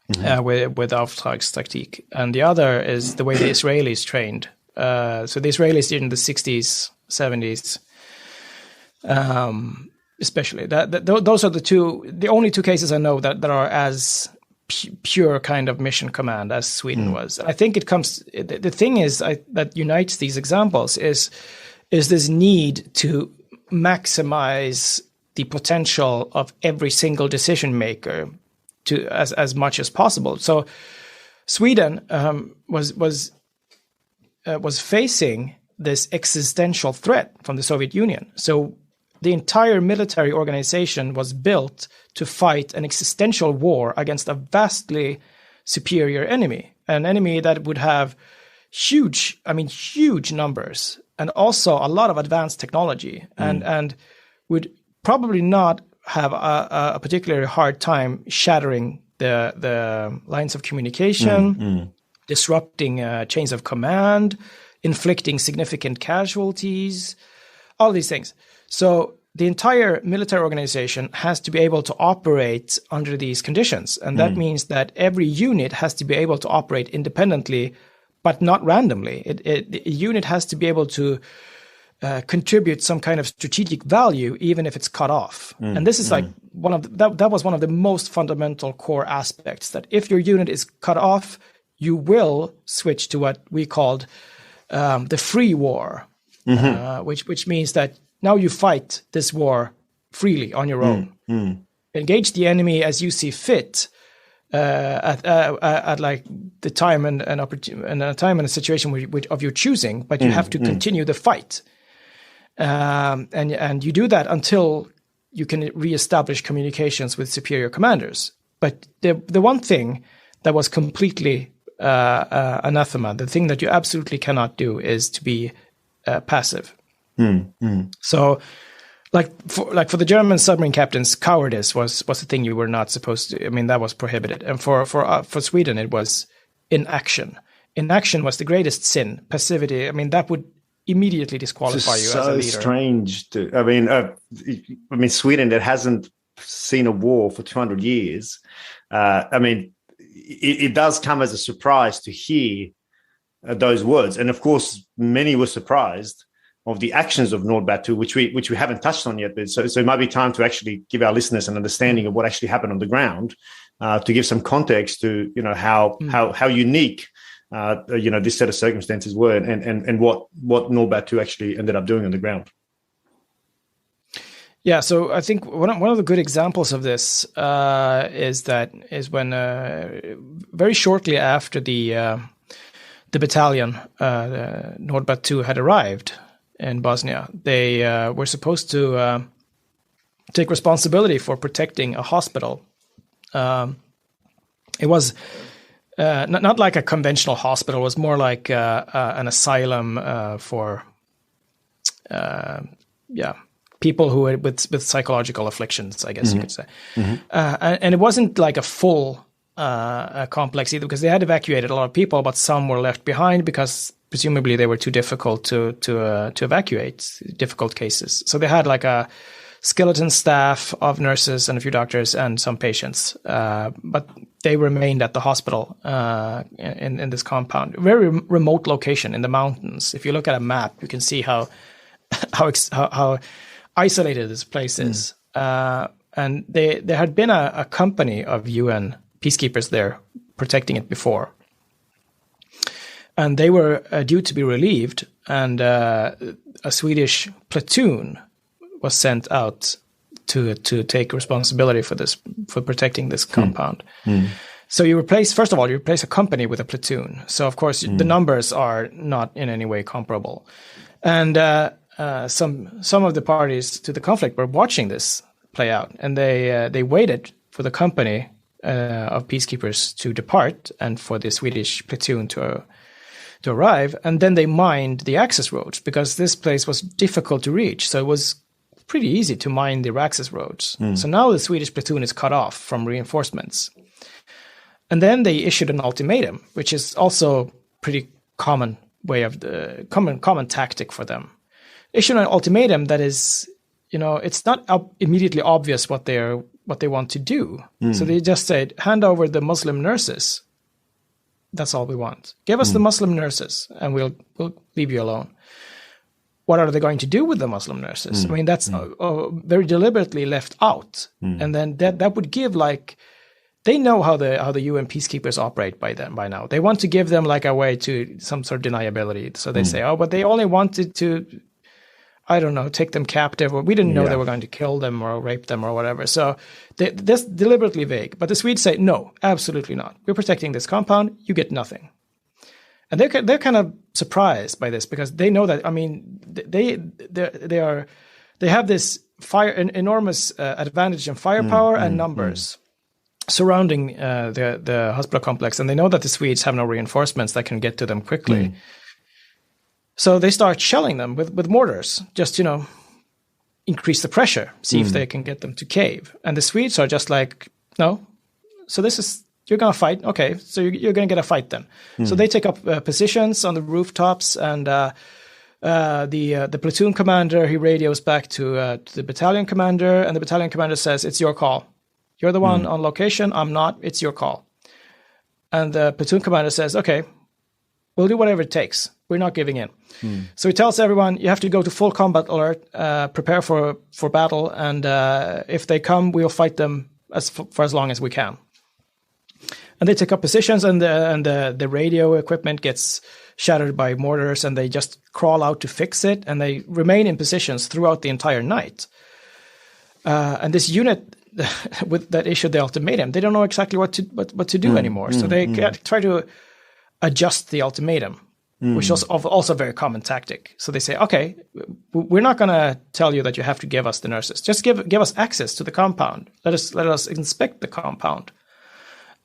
with Auftragstaktik. And the other is the way the Israelis trained. So the Israelis in the 60s, 70s, especially. Those are the only two cases I know that are as pure kind of mission command as Sweden was. I think it comes. The thing is that unites these examples is this need to maximize the potential of every single decision maker to as much as possible. So Sweden was facing this existential threat from the Soviet Union. So the entire military organization was built to fight an existential war against a vastly superior enemy, an enemy that would have huge numbers and also a lot of advanced technology, and would probably not have a particularly hard time shattering the lines of communication, disrupting chains of command, inflicting significant casualties, all these things. So the entire military organization has to be able to operate under these conditions. And that means that every unit has to be able to operate independently, but not randomly. A unit has to be able to contribute some kind of strategic value, even if it's cut off. And this is like that was one of the most fundamental core aspects, that if your unit is cut off, you will switch to what we called the free war, which means that now you fight this war freely on your own. Engage the enemy as you see fit, at like the time and a time and a situation of your choosing, but you have to continue the fight. And you do that until you can reestablish communications with superior commanders. But the one thing that was completely anathema, the thing that you absolutely cannot do, is to be passive. So, for the German submarine captains, cowardice was the thing you were not supposed to. I mean, that was prohibited. And for Sweden, it was inaction. Inaction was the greatest sin. Passivity, I mean, that would immediately disqualify you as a leader. So strange. I mean, Sweden that hasn't seen a war for 200 years. I mean, it does come as a surprise to hear those words, and of course, many were surprised of the actions of Nordbatu, which we haven't touched on yet. But so it might be time to actually give our listeners an understanding of what actually happened on the ground, to give some context to how unique. This set of circumstances were, and what Nordbatu actually ended up doing on the ground. Yeah, so I think one of the good examples of this is when very shortly after the battalion Nordbatu had arrived in Bosnia, they were supposed to take responsibility for protecting a hospital. It was. Not like a conventional hospital. It was more like an asylum for people who were with psychological afflictions, I guess you could say. And it wasn't like a full complex either, because they had evacuated a lot of people, but some were left behind because presumably they were too difficult to evacuate, difficult cases. So they had like a skeleton staff of nurses and a few doctors and some patients, but they remained at the hospital in this compound. Very remote location in the mountains. If you look at a map, you can see how isolated this place is. And there had been a company of UN peacekeepers there protecting it before, and they were due to be relieved, and a Swedish platoon was sent out to take responsibility for protecting this compound. So you replace a company with a platoon. So of course the numbers are not in any way comparable. And some of the parties to the conflict were watching this play out, and they waited for the company of peacekeepers to depart and for the Swedish platoon to arrive, and then they mined the access roads, because this place was difficult to reach. So it was pretty easy to mine the access roads. So now the Swedish platoon is cut off from reinforcements. And then they issued an ultimatum, which is also pretty common way of the common tactic for them. Issued an ultimatum that is, it's not immediately obvious what they want to do. So they just said, hand over the Muslim nurses. That's all we want. Give us the Muslim nurses and we'll leave you alone. What are they going to do with the Muslim nurses? I mean, that's very deliberately left out. And then that would give they know how the UN peacekeepers operate by now. They want to give them like a way to some sort of deniability. So they say, but they only wanted to, I don't know, take them captive, or we didn't know they were going to kill them or rape them or whatever. So that's deliberately vague. But the Swedes say, no, absolutely not. We're protecting this compound. You get nothing. And they're kind of surprised by this, because they know that, I mean, they have this enormous advantage in firepower and numbers surrounding the hospital complex, and they know that the Swedes have no reinforcements that can get to them quickly. So they start shelling them with mortars, just increase the pressure, see if they can get them to cave. And the Swedes are just like, no. So you're going to fight. Okay, so you're going to get a fight then. So they take up positions on the rooftops, and the platoon commander, he radios back to the battalion commander, and the battalion commander says, it's your call. You're the one on location. I'm not. It's your call. And the platoon commander says, okay, We'll do whatever it takes. We're not giving in. So he tells everyone, you have to go to full combat alert, prepare for battle, and if they come, we'll fight them for as long as we can. And they take up positions, and the radio equipment gets shattered by mortars, and they just crawl out to fix it, and they remain in positions throughout the entire night. And this unit that issued the ultimatum, they don't know exactly what to do anymore. So they try to adjust the ultimatum, which is also a very common tactic. So they say, okay, we're not going to tell you that you have to give us the nurses. Just give us access to the compound. Let us inspect the compound,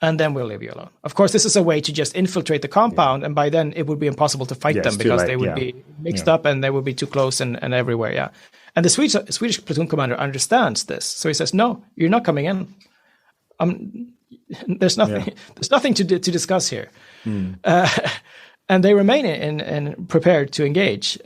and then we'll leave you alone. Of course, this is a way to just infiltrate the compound, and by then it would be impossible to fight them because they would be mixed up and they would be too close and everywhere. Yeah, and the Swedish platoon commander understands this, so he says, "No, you're not coming in. There's nothing. There's nothing to discuss here." And they remain in prepared to engage.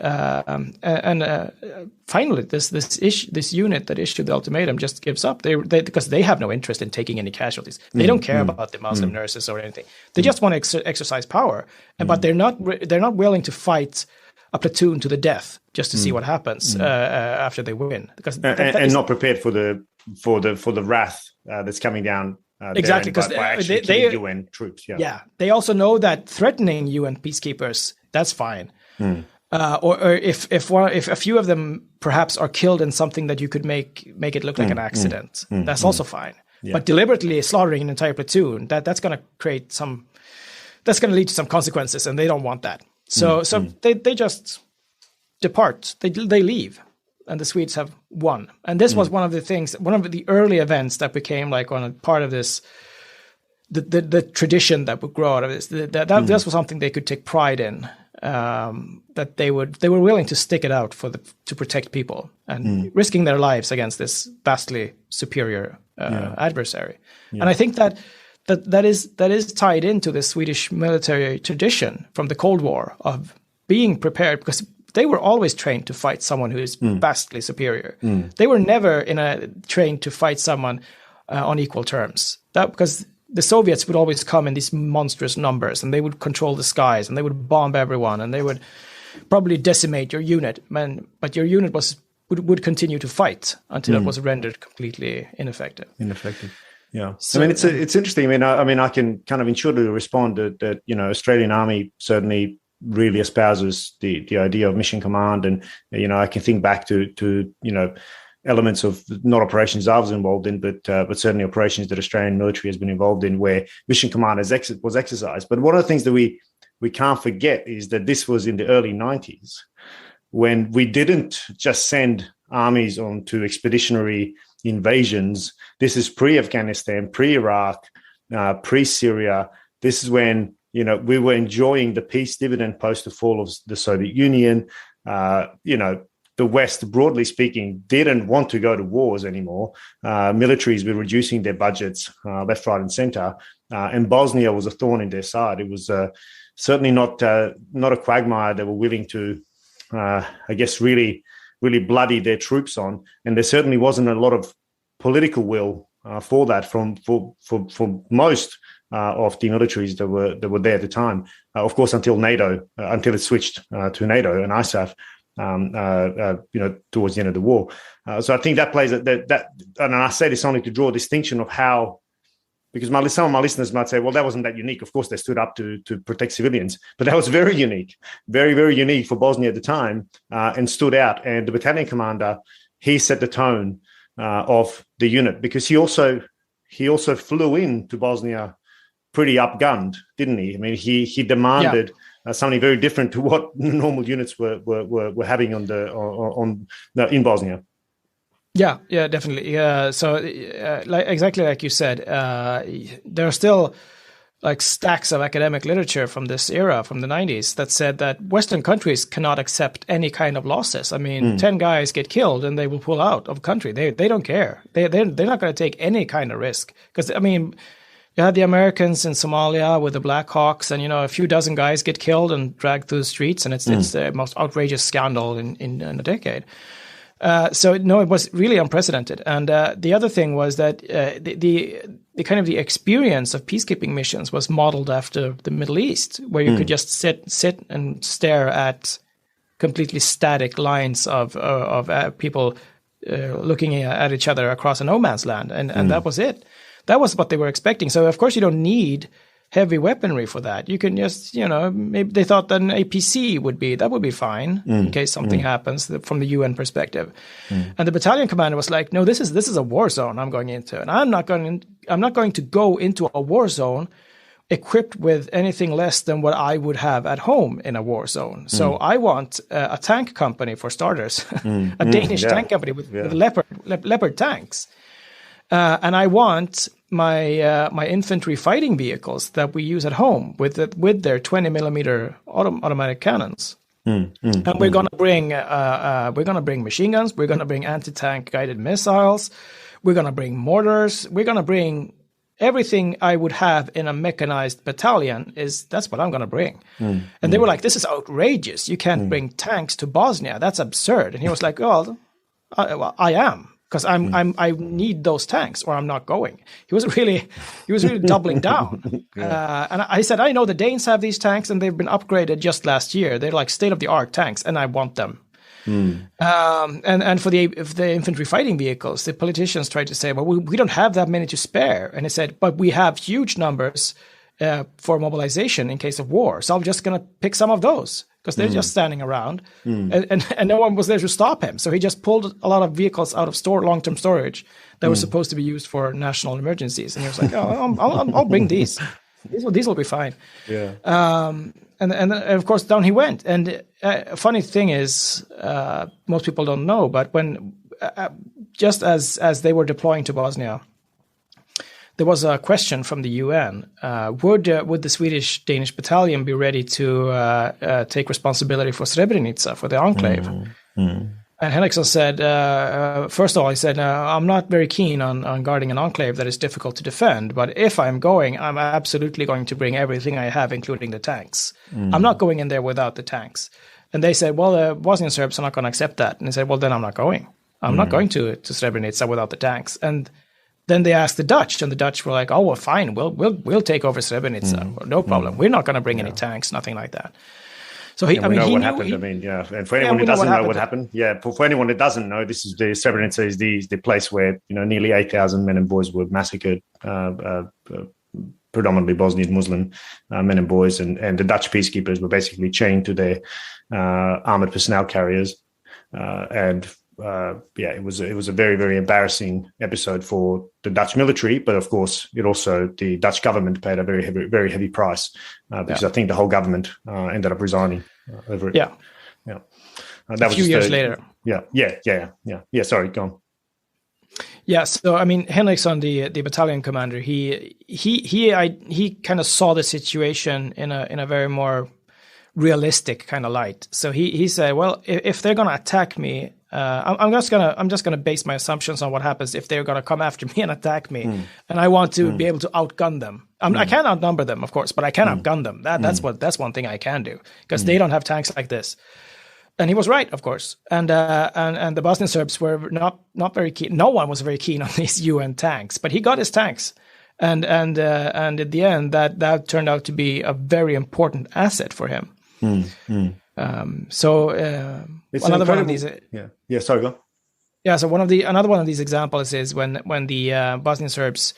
Finally, this unit that issued the ultimatum just gives up. Because they have no interest in taking any casualties. They don't care about the Muslim nurses or anything. They just want to exercise power. But they're not willing to fight a platoon to the death just to see what happens after they win. Because and not prepared for the wrath that's coming down. Exactly, because they UN troops. Yeah, they also know that threatening UN peacekeepers, that's fine. Or if a few of them perhaps are killed in something that you could make it look like an accident, that's also fine. Yeah. But deliberately slaughtering an entire platoon, that's going to lead to some consequences, and they don't want that. So they just depart. They leave. And the Swedes have won. And this was one of the early events that became like on a part of this, the tradition that would grow out of this. This was something they could take pride in. That they were willing to stick it out to protect people and risking their lives against this vastly superior adversary. Yeah. And I think that is tied into the Swedish military tradition from the Cold War of being prepared, because they were always trained to fight someone who is vastly superior. They were never trained to fight someone on equal terms. Because the Soviets would always come in these monstrous numbers, and they would control the skies, and they would bomb everyone, and they would probably decimate your unit. But your unit would continue to fight until it was rendered completely ineffective. Yeah. So, I mean, it's interesting. I mean, I can kind of intuitively respond that Australian Army certainly really espouses the idea of mission command, and I can think back to elements of not operations I was involved in, but certainly operations that Australian military has been involved in where mission command was exercised. But one of the things that we can't forget is that this was in the early 90s when we didn't just send armies on to expeditionary invasions. This is pre-Afghanistan, pre-Iraq, pre-Syria. This is when we were enjoying the peace dividend post the fall of the Soviet Union. The West, broadly speaking, didn't want to go to wars anymore. Militaries were reducing their budgets left, right, and center. And Bosnia was a thorn in their side. It was certainly not a quagmire they were willing to, really, really bloody their troops on. And there certainly wasn't a lot of political will for that for most of the militaries that were there at the time. Of course, until it switched to NATO and ISAF. Towards the end of the war. So I think that plays that, and I say this only to draw a distinction of how, because some of my listeners might say, well, that wasn't that unique. Of course, they stood up to protect civilians, but that was very unique, very, very unique for Bosnia at the time, and stood out. And the battalion commander, he set the tone of the unit, because he also flew into Bosnia pretty upgunned, didn't he? I mean, he demanded. Yeah. Something very different to what normal units were having in Bosnia. Yeah, definitely. So, exactly like you said, there are still like stacks of academic literature from this era, from the 90s, that said that Western countries cannot accept any kind of losses. I mean, 10 guys get killed and they will pull out of country. They don't care. They're not going to take any kind of risk, because you had the Americans in Somalia with the Black Hawks, and a few dozen guys get killed and dragged through the streets, and it's the most outrageous scandal in a decade. So no, it was really unprecedented. And the other thing was that the kind of the experience of peacekeeping missions was modeled after the Middle East, where you could just sit and stare at completely static lines of people looking at each other across a no man's land, and that was it. That was what they were expecting. So of course you don't need heavy weaponry for that. You can just, maybe they thought that an APC would be fine in case something happens from the UN perspective. And the battalion commander was like, no, this is a war zone I'm going into, and I'm not going to go into a war zone equipped with anything less than what I would have at home in a war zone. So I want a tank company for starters, a Danish tank company with Leopard tanks. And I want my infantry fighting vehicles that we use at home with their 20 millimeter automatic cannons. And we're gonna bring machine guns. We're gonna bring anti-tank guided missiles. We're gonna bring mortars. We're gonna bring everything I would have in a mechanized battalion. That's what I'm gonna bring. And they were like, "This is outrageous. You can't bring tanks to Bosnia. That's absurd." And he was like, "Well, I am." Because I need those tanks, or I'm not going. He was really doubling down. And I said, I know the Danes have these tanks, and they've been upgraded just last year. They're like state of the art tanks, and I want them. And for the infantry fighting vehicles, the politicians tried to say, well, we don't have that many to spare. And he said, but we have huge numbers for mobilization in case of war. So I'm just going to pick some of those. Because they're just standing around, and no one was there to stop him. So he just pulled a lot of vehicles out of long-term storage that were supposed to be used for national emergencies. And he was like, "Oh, I'll bring these. These will be fine." Yeah. And of course down he went. And funny thing is, most people don't know, but when just as they were deploying to Bosnia, there was a question from the UN: would the Swedish-Danish battalion be ready to take responsibility for Srebrenica, for the enclave? And Henriksson said, first of all, he said, I'm not very keen on guarding an enclave that is difficult to defend, but if I'm going, I'm absolutely going to bring everything I have, including the tanks. I'm not going in there without the tanks. And they said, well, the Bosnian Serbs are not going to accept that. And he said, well, then I'm not going. I'm not going to Srebrenica without the tanks. And then they asked the Dutch, and the Dutch were like, "Oh, well, fine, we'll take over Srebrenica, no problem. We're not going to bring any tanks, nothing like that." So he happened. And for anyone who doesn't know what happened, for anyone that doesn't know, this is the Srebrenica is the place where nearly 8,000 men and boys were massacred, predominantly Bosnian Muslim men and boys, and the Dutch peacekeepers were basically chained to their armored personnel carriers, it was a very, very embarrassing episode for the Dutch military, but of course, the Dutch government paid a very heavy, very heavy price because I think the whole government ended up resigning over it. Yeah. That a few years later. Yeah. Sorry, go on. Yeah, so I mean, Henriksson, the battalion commander, he kind of saw the situation in a very more realistic kind of light. So he said, well, if they're going to attack me, I'm just gonna base my assumptions on what happens if they're gonna come after me and attack me, and I want to be able to outgun them. I can't outnumber them, of course, but I can outgun them. That's one thing I can do, because they don't have tanks like this. And he was right, of course. And the Bosnian Serbs were not very keen. No one was very keen on these UN tanks, but he got his tanks, and at the end that turned out to be a very important asset for him. Another one of these. Sorry, go. Yeah. So another one of these examples is when the Bosnian Serbs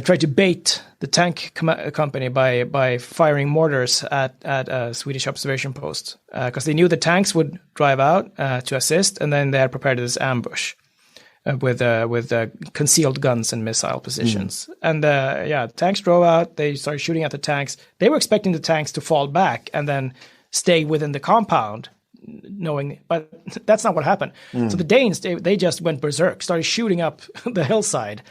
tried to bait the tank company by firing mortars at a Swedish observation post, because they knew the tanks would drive out to assist, and then they had prepared this ambush with concealed guns and missile positions. And tanks drove out. They started shooting at the tanks. They were expecting the tanks to fall back and then stay within the compound, but that's not what happened. So the Danes, they just went berserk, started shooting up the hillside,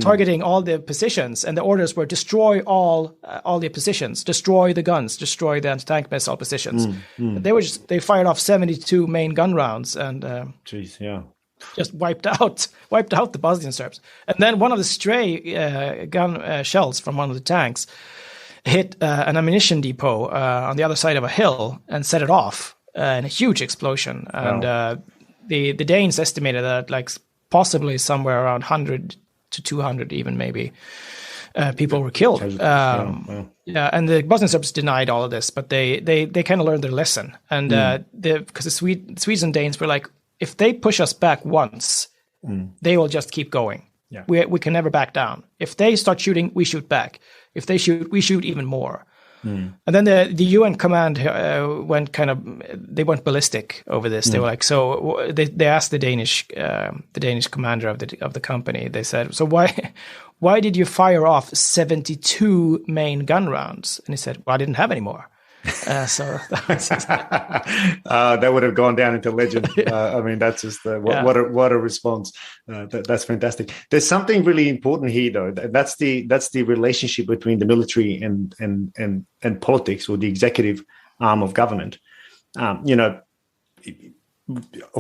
targeting all the positions, and the orders were destroy all the positions, destroy the guns, destroy the anti-tank missile positions. They fired off 72 main gun rounds, and just wiped out the Bosnian Serbs. And then one of the stray gun shells from one of the tanks hit an ammunition depot on the other side of a hill and set it off in a huge explosion. And the Danes estimated that like possibly somewhere around 100 to 200 even maybe people were killed. Yeah, and the Bosnian Serbs denied all of this, but they kind of learned their lesson. And because the Swedes and Danes were like, if they push us back once, they will just keep going. Yeah. We can never back down. If they start shooting, we shoot back. If they shoot, we shoot even more. And then the UN command went ballistic over this. They were like, so they asked the Danish commander of the company. They said, so why did you fire off 72 main gun rounds? And he said, well, I didn't have any more. So that would have gone down into legend. I mean, that's just what a response. That's fantastic. There's something really important here, though. That's the relationship between the military and politics, or the executive arm of government. Of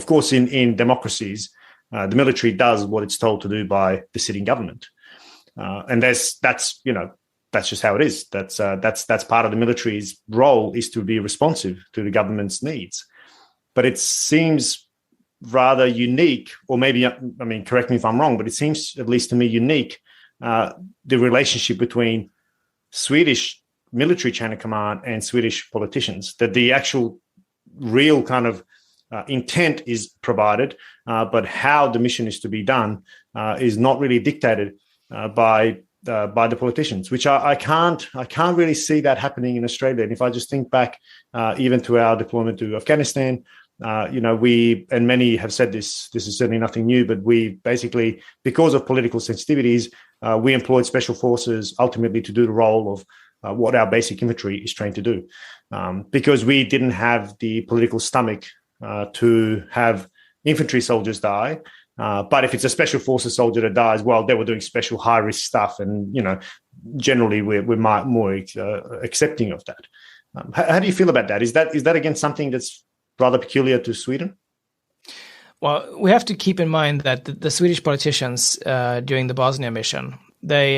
course, in democracies, the military does what it's told to do by the sitting government, and that's just how it is. That's part of the military's role, is to be responsive to the government's needs. But it seems rather unique, or maybe, I mean, correct me if I'm wrong, but it seems, at least to me, unique, the relationship between Swedish military chain of command and Swedish politicians, that the actual real kind of intent is provided, but how the mission is to be done is not really dictated by the politicians, which I can't really see that happening in Australia. And if I just think back even to our deployment to Afghanistan, we, and many have said this is certainly nothing new, but we basically, because of political sensitivities, we employed special forces ultimately to do the role of what our basic infantry is trained to do, because we didn't have the political stomach to have infantry soldiers die. But if it's a special forces soldier that dies, well, they were doing special high risk stuff, and generally we're more accepting of that. How do you feel about that? Is that again something that's rather peculiar to Sweden? Well, we have to keep in mind that the Swedish politicians during the Bosnia mission, they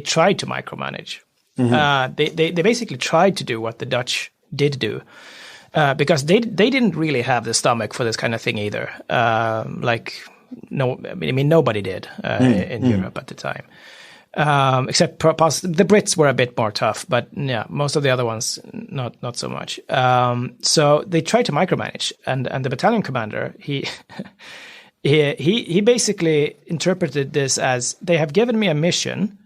tried to micromanage. They basically tried to do what the Dutch did do. Because they didn't really have the stomach for this kind of thing either. Nobody did in Europe at the time, except the Brits were a bit more tough, but yeah, most of the other ones not so much. So they tried to micromanage, and the battalion commander he basically interpreted this as, they have given me a mission.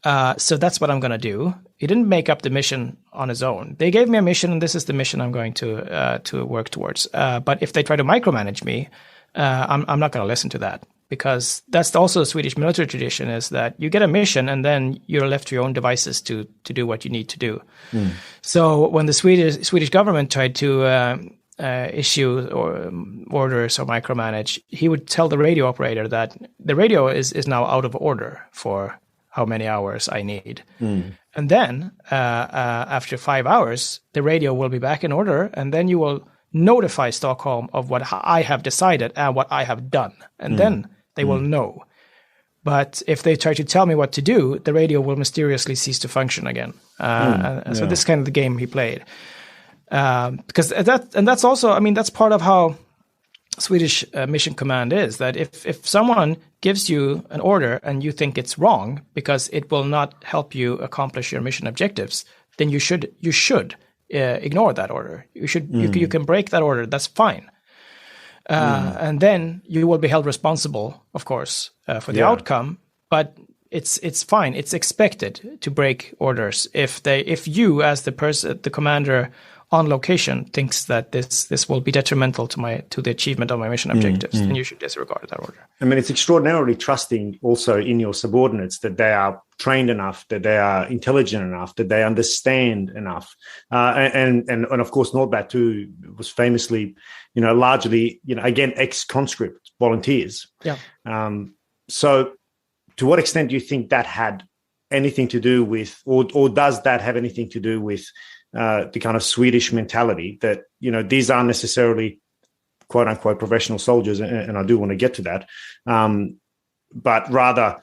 So that's what I'm going to do. He didn't make up the mission on his own. They gave me a mission, and this is the mission I'm going to work towards. But if they try to micromanage me, I'm not going to listen to that, because that's also the Swedish military tradition, is that you get a mission and then you're left to your own devices to do what you need to do. So when the Swedish government tried to issue or orders or micromanage, he would tell the radio operator that the radio is now out of order for how many hours I need. And then after 5 hours, the radio will be back in order, and then you will notify Stockholm of what I have decided and what I have done. And then they will know. But if they try to tell me what to do, the radio will mysteriously cease to function again. So this is kind of the game he played. Because that's also, I mean, that's part of how Swedish mission command is, that if someone gives you an order and you think it's wrong because it will not help you accomplish your mission objectives, then you should ignore that order. You can break that order. That's fine. And then you will be held responsible, of course, for the outcome. But it's fine. It's expected to break orders if you, as the commander on location, thinks that this will be detrimental to the achievement of my mission objectives, then you should disregard that order. I mean, it's extraordinarily trusting also in your subordinates, that they are trained enough, that they are intelligent enough, that they understand enough. And of course, Nordbat too was famously, largely, again, ex-conscript volunteers. Yeah. So to what extent do you think that had anything to do with, or does that have anything to do with the kind of Swedish mentality that, these aren't necessarily quote unquote professional soldiers, and I do want to get to that, but rather,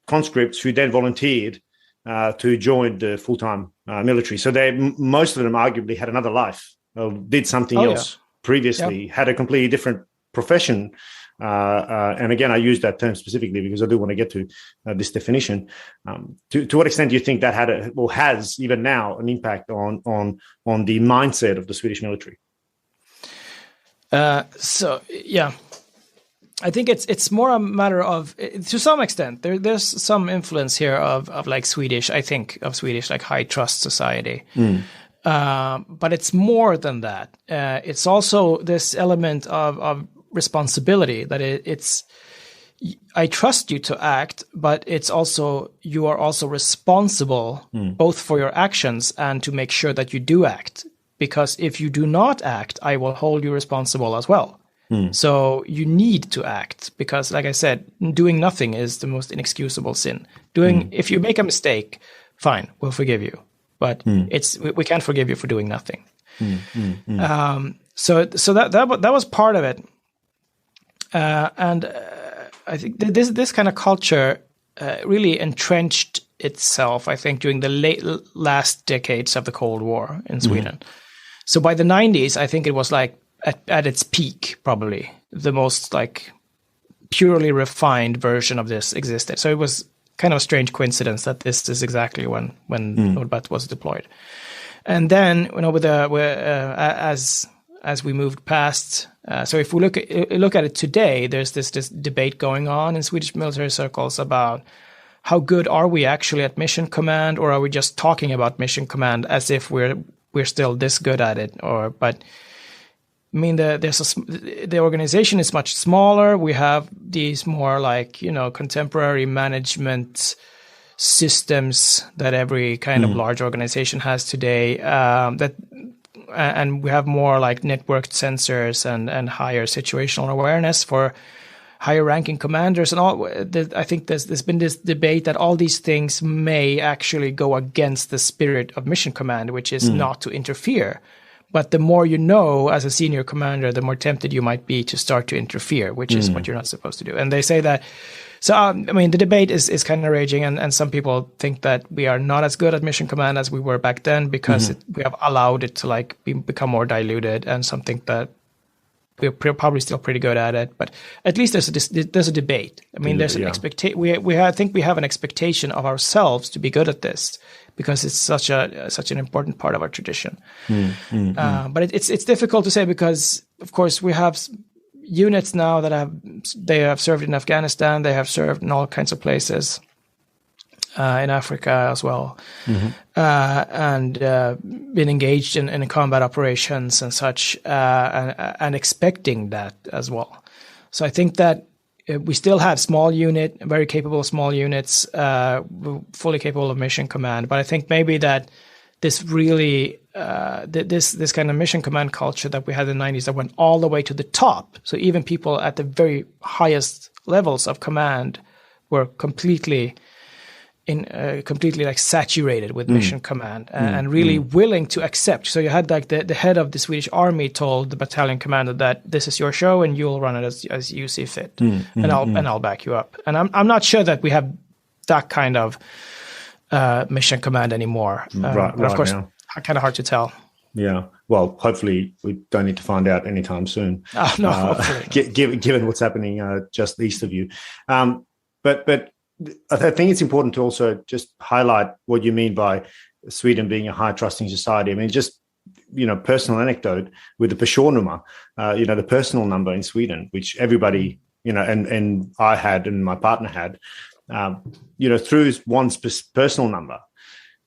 conscripts who then volunteered to join the full-time military. So most of them arguably had another life, or did something else previously had a completely different profession. And again, I use that term specifically because I do want to get to this definition. To what extent do you think that had or has even now an impact on the mindset of the Swedish military? I think it's more a matter of, to some extent, there's some influence here of like Swedish like high trust society. But it's more than that. It's also this element of responsibility that it's I trust you to act, but it's also you are also responsible both for your actions and to make sure that you do act. Because if you do not act, I will hold you responsible as well. So you need to act because, like I said, doing nothing is the most inexcusable sin. If you make a mistake, fine, we'll forgive you, but we can't forgive you for doing nothing. So that was part of it, and I think this kind of culture really entrenched itself, I think, during the last decades of the Cold War in Sweden. So by the 90s, I think it was like at its peak, probably the most like purely refined version of this existed. So it was kind of a strange coincidence that this is exactly when Nordbat was deployed. And then, as we moved past, so if we look at it today, there's this debate going on in Swedish military circles about how good are we actually at mission command, or are we just talking about mission command as if we're still this good at it, but I mean, the organization is much smaller. We have these more like, contemporary management systems that every kind of large organization has today. And we have more like networked sensors and higher situational awareness for higher ranking commanders and all. I think there's been this debate that all these things may actually go against the spirit of mission command, which is not to interfere. But the more you know as a senior commander, the more tempted you might be to start to interfere, which is what you're not supposed to do. And they say that. So, I mean, the debate is kind of raging, and some people think that we are not as good at mission command as we were back then because we have allowed it to like become more diluted, and some think that we're probably still pretty good at it. But at least there's a debate. I mean, there's an expectation. I think we have an expectation of ourselves to be good at this, because it's such an important part of our tradition. But it's difficult to say because, of course, we have units now that have served in Afghanistan. They have served in all kinds of places in Africa as well, and been engaged in combat operations and such, and expecting that as well. So I think that we still have very capable small units, fully capable of mission command. But I think maybe that this really, this kind of mission command culture that we had in the 90s that went all the way to the top. So even people at the very highest levels of command were completely like saturated with mission command and really willing to accept. So you had like the head of the Swedish army told the battalion commander that this is your show and you'll run it as you see fit, and I'll back you up. And I'm not sure that we have that kind of mission command anymore. But of course, kind of hard to tell. Yeah. Well, hopefully we don't need to find out anytime soon. Oh, no, hopefully. Given what's happening just east of you, but. I think it's important to also just highlight what you mean by Sweden being a high trusting society. I mean, just, personal anecdote with the personnummer, the personal number in Sweden, which everybody, and I had and my partner had, through one's personal number,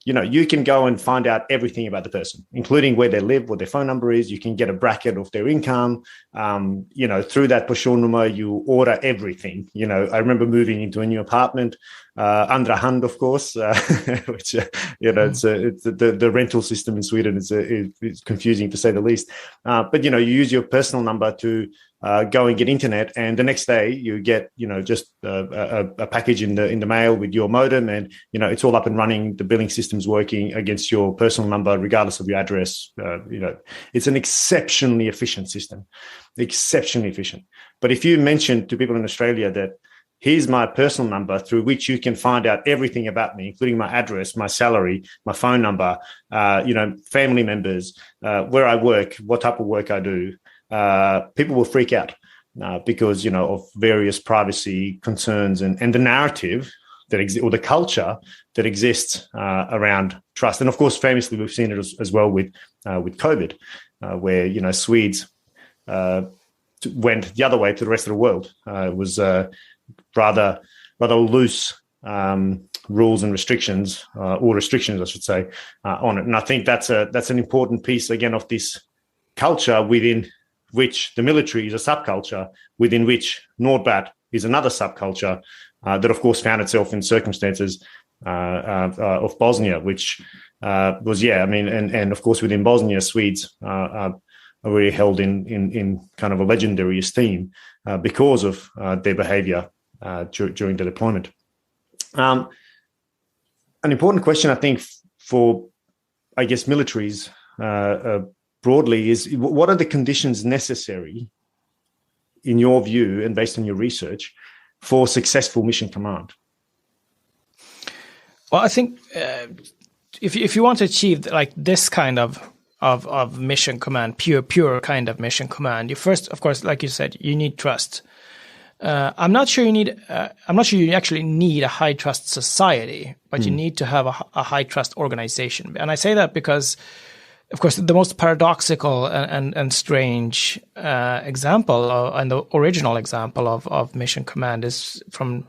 you can go and find out everything about the person, including where they live, what their phone number is. You can get a bracket of their income. Through that personnummer, you order everything. I remember moving into a new apartment, andra hand, of course, which, it's the rental system in Sweden. It's confusing to say the least. But, you use your personal number to go and get internet, and the next day you get, just a package in the mail with your modem, and it's all up and running. The billing system's working against your personal number, regardless of your address. It's an exceptionally efficient system, exceptionally efficient. But if you mention to people in Australia that here's my personal number through which you can find out everything about me, including my address, my salary, my phone number, family members, where I work, what type of work I do, people will freak out because, of various privacy concerns and the narrative that exists, or the culture that exists around trust. And of course, famously, we've seen it as well with COVID, where, Swedes went the other way to the rest of the world. It was rather loose rules and restrictions, or restrictions, I should say, on it. And I think that's an important piece, again, of this culture within which the military is a subculture, within which Nordbat is another subculture that, of course, found itself in circumstances of Bosnia, which was, and of course, within Bosnia, Swedes are really held in kind of a legendary esteem because of their behaviour during the deployment. An important question, I think, for, I guess, militaries broadly is, what are the conditions necessary, in your view and based on your research, for successful mission command? Well, I think if you want to achieve like this kind of mission command, pure kind of mission command, you first, of course, like you said, you need trust. I'm not sure you actually need a high trust society, but you need to have a high trust organization. And I say that because, of course, the most paradoxical and strange example and the original example of mission command is from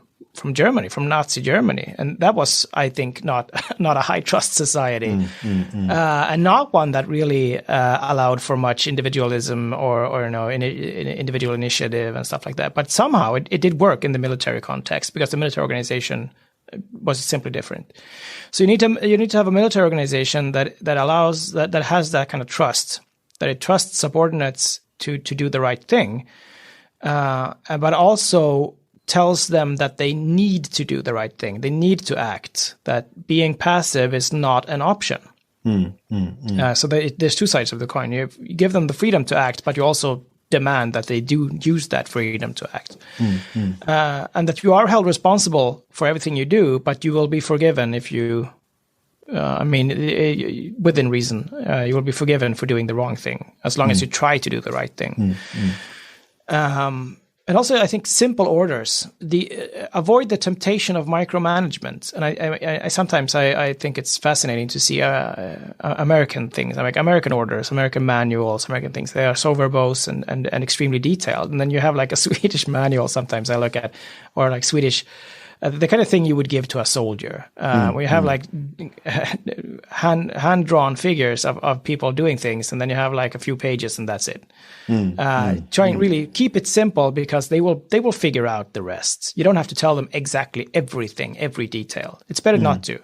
Germany, from Nazi Germany, and that was, I think, not a high trust society, and not one that really allowed for much individualism or individual initiative and stuff like that. But somehow it did work in the military context because the military organization was simply different. So you need to have a military organization that has that kind of trust, that it trusts subordinates to do the right thing, but also tells them that they need to do the right thing. They need to act, that being passive is not an option. So there's two sides of the coin. You give them the freedom to act, but you also demand that they do use that freedom to act. And that you are held responsible for everything you do, but you will be forgiven if you, within reason, you will be forgiven for doing the wrong thing, as long as you try to do the right thing. And also, I think simple orders. Avoid the temptation of micromanagement. And I sometimes think it's fascinating to see American things, like American orders, American manuals, American things. They are so verbose and extremely detailed. And then you have like a Swedish manual. Sometimes I look at, or like Swedish. The kind of thing you would give to a soldier, where you have like hand-drawn figures of people doing things, and then you have like a few pages, and that's it. Try and really keep it simple, because they will figure out the rest. You don't have to tell them exactly everything, every detail. It's better not to.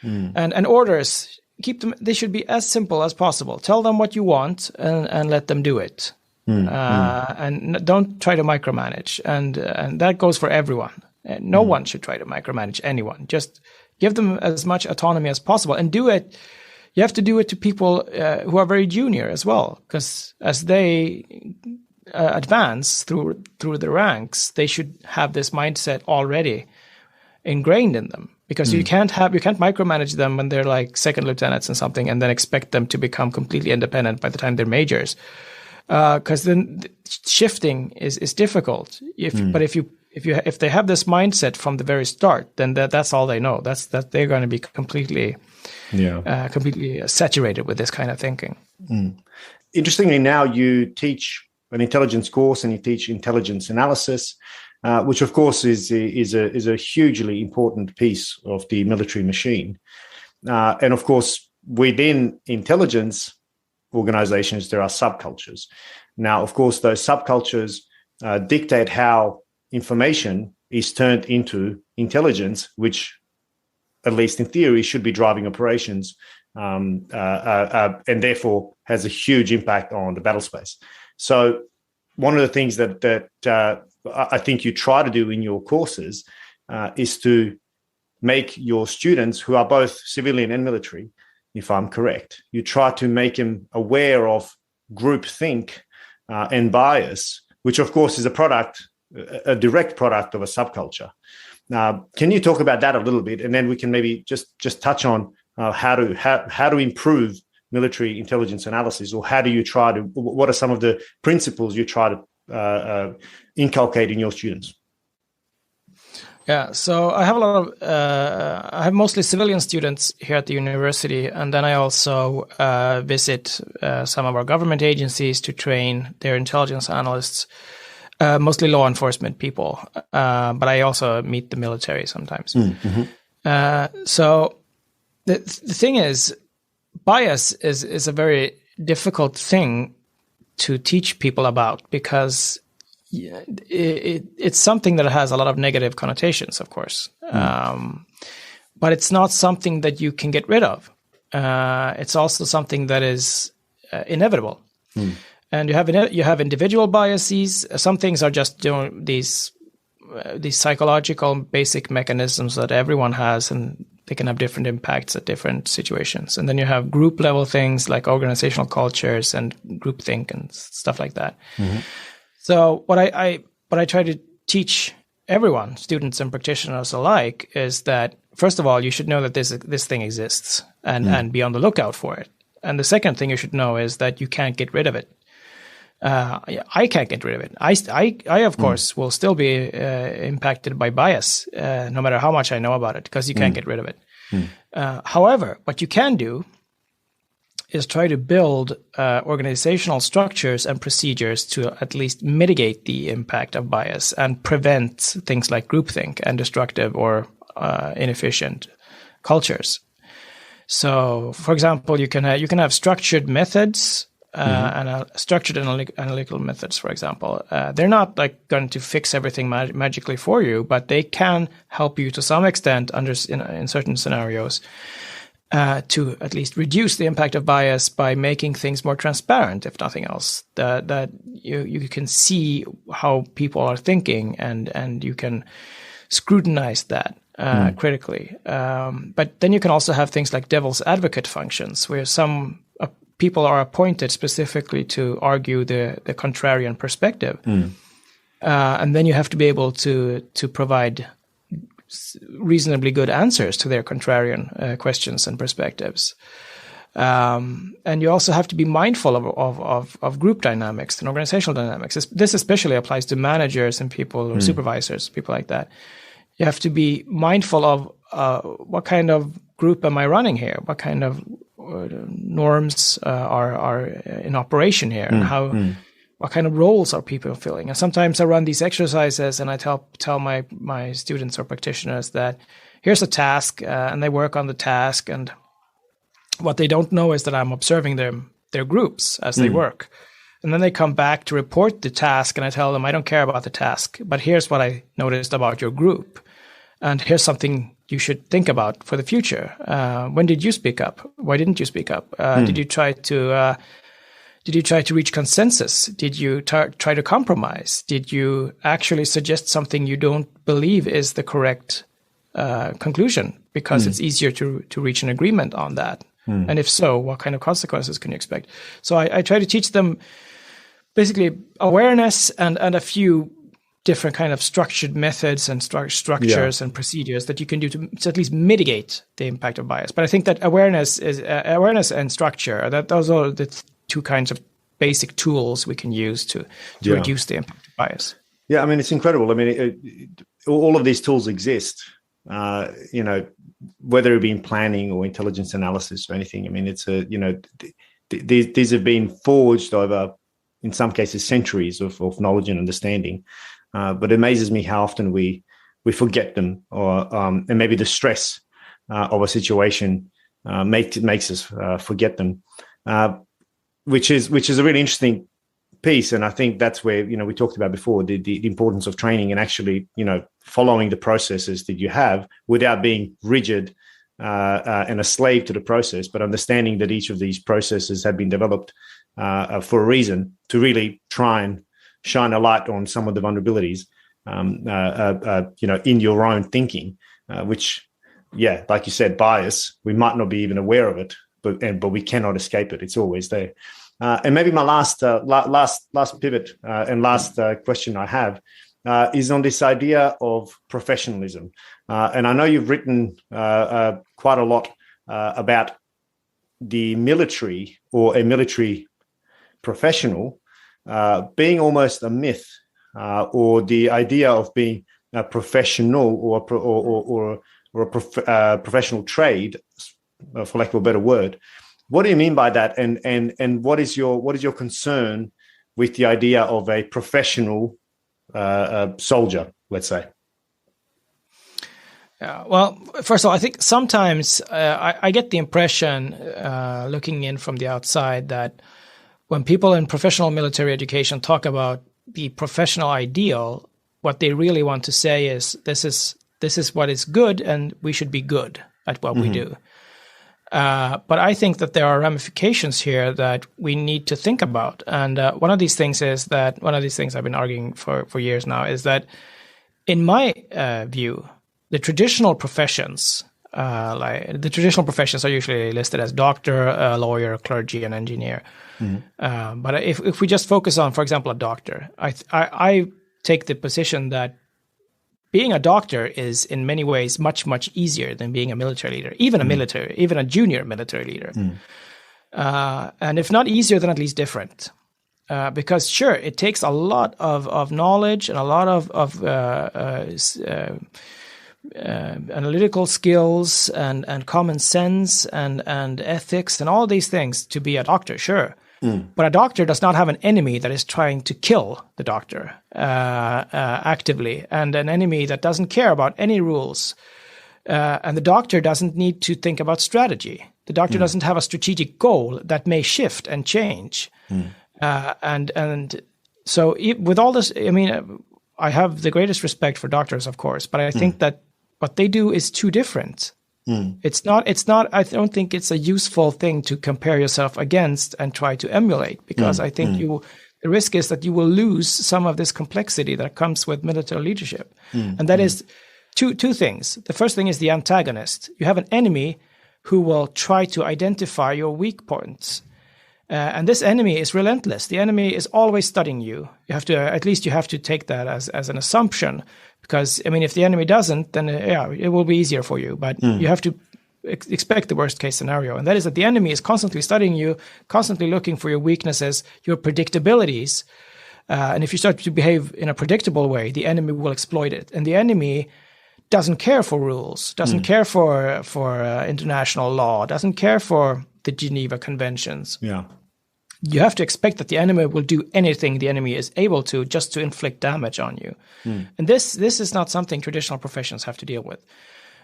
And orders, keep them. They should be as simple as possible. Tell them what you want and let them do it. And don't try to micromanage. And that goes for everyone. No one should try to micromanage anyone. Just give them as much autonomy as possible, and do it. You have to do it to people who are very junior as well, because as they advance through the ranks, they should have this mindset already ingrained in them. Because you can't micromanage them when they're like second lieutenants and something, and then expect them to become completely independent by the time they're majors. Because then shifting is difficult. If they have this mindset from the very start, then that's all they know. That they're going to be completely saturated with this kind of thinking. Interestingly, now you teach an intelligence course and you teach intelligence analysis, which of course is a hugely important piece of the military machine. And of course, within intelligence organizations, there are subcultures. Now, of course, those subcultures dictate how information is turned into intelligence, which, at least in theory, should be driving operations, and therefore has a huge impact on the battle space. So one of the things that I think you try to do in your courses is to make your students, who are both civilian and military, if I'm correct, you try to make them aware of groupthink and bias, which of course is a direct product of a subculture. Can you talk about that a little bit, and then we can maybe just touch on how to improve military intelligence analysis, or how do you try to? What are some of the principles you try to inculcate in your students? Yeah, so I have a lot of, I have mostly civilian students here at the university, and then I also visit some of our government agencies to train their intelligence analysts, mostly law enforcement people, but I also meet the military sometimes. So the thing is, bias is a very difficult thing to teach people about, because it's something that has a lot of negative connotations, of course. But it's not something that you can get rid of. It's also something that is inevitable. And you have individual biases. Some things are just these psychological basic mechanisms that everyone has, and they can have different impacts at different situations. And then you have group level things like organizational cultures and groupthink and stuff like that. So what I try to teach everyone, students and practitioners alike, is that first of all, you should know that this thing exists and be on the lookout for it. And the second thing you should know is that you can't get rid of it. I can't get rid of it. I of course will still be impacted by bias, no matter how much I know about it, because you can't get rid of it. However, what you can do is try to build organizational structures and procedures to at least mitigate the impact of bias and prevent things like groupthink and destructive or inefficient cultures. So, for example, you can have structured methods and structured analytical methods. For example, they're not like going to fix everything magically for you, but they can help you to some extent in certain scenarios. To at least reduce the impact of bias by making things more transparent, if nothing else. That you can see how people are thinking, and you can scrutinize that critically. But then you can also have things like devil's advocate functions, where some people are appointed specifically to argue the contrarian perspective. And then you have to be able to provide reasonably good answers to their contrarian questions and perspectives. And you also have to be mindful of group dynamics and organizational dynamics. This especially applies to managers and people or supervisors, people like that. You have to be mindful of what kind of group am I running here? What kind of norms are in operation here? And what kind of roles are people filling? And sometimes I run these exercises and I tell my students or practitioners that here's a task, and they work on the task. And what they don't know is that I'm observing their groups as they work. And then they come back to report the task, and I tell them, I don't care about the task, but here's what I noticed about your group. And here's something you should think about for the future. When did you speak up? Why didn't you speak up? Did you try to reach consensus? Did you try to compromise? Did you actually suggest something you don't believe is the correct conclusion because it's easier to reach an agreement on that? And if so, what kind of consequences can you expect? So I try to teach them basically awareness and a few different kind of structured methods and structures and procedures that you can do to at least mitigate the impact of bias. But I think that awareness and structure, that those are the two kinds of basic tools we can use to reduce the impact of bias. Yeah, I mean, it's incredible. I mean, all of these tools exist, whether it be in planning or intelligence analysis or anything. I mean, it's these have been forged over, in some cases, centuries of knowledge and understanding. But it amazes me how often we forget them, or and maybe the stress of a situation makes us forget them. Which is a really interesting piece, and I think that's where we talked about before the importance of training and actually following the processes that you have without being rigid and a slave to the process, but understanding that each of these processes have been developed for a reason, to really try and shine a light on some of the vulnerabilities in your own thinking, which like you said, bias, we might not be even aware of it, but we cannot escape it. It's always there. And maybe my last pivot and last question I have is on this idea of professionalism. And I know you've written quite a lot about the military or a military professional being almost a myth, or the idea of being a professional or a professional trade, for lack of a better word. What do you mean by that? And what is your concern with the idea of a professional soldier, let's say? Well, first of all, I think sometimes I get the impression, looking in from the outside, that when people in professional military education talk about the professional ideal, what they really want to say is this is what is good, and we should be good at what we do. But I think that there are ramifications here that we need to think about. And one of these things I've been arguing for years now is that, in my view, the traditional professions are usually listed as doctor, lawyer, clergy, and engineer. But if we just focus on, for example, a doctor, I take the position that being a doctor is in many ways much, much easier than being a military leader, even a junior military leader. And if not easier, then at least different. Because sure, it takes a lot of knowledge and a lot of analytical skills and common sense and ethics and all these things to be a doctor, sure. But a doctor does not have an enemy that is trying to kill the doctor actively, and an enemy that doesn't care about any rules. And the doctor doesn't need to think about strategy. The doctor doesn't have a strategic goal that may shift and change. And so with all this, I mean, I have the greatest respect for doctors, of course, but I think that what they do is too different. It's not, I don't think it's a useful thing to compare yourself against and try to emulate, because I think the risk is that you will lose some of this complexity that comes with military leadership. And that is two things. The first thing is the antagonist. You have an enemy who will try to identify your weak points. And this enemy is relentless. The enemy is always studying you. You have to take that as an assumption, because, I mean, if the enemy doesn't, then it will be easier for you. But you have to expect the worst case scenario. And that is that the enemy is constantly studying you, constantly looking for your weaknesses, your predictabilities. And if you start to behave in a predictable way, the enemy will exploit it. And the enemy doesn't care for rules, doesn't care for international law, doesn't care for the Geneva Conventions. Yeah. You have to expect that the enemy will do anything the enemy is able to just to inflict damage on you. And this is not something traditional professions have to deal with.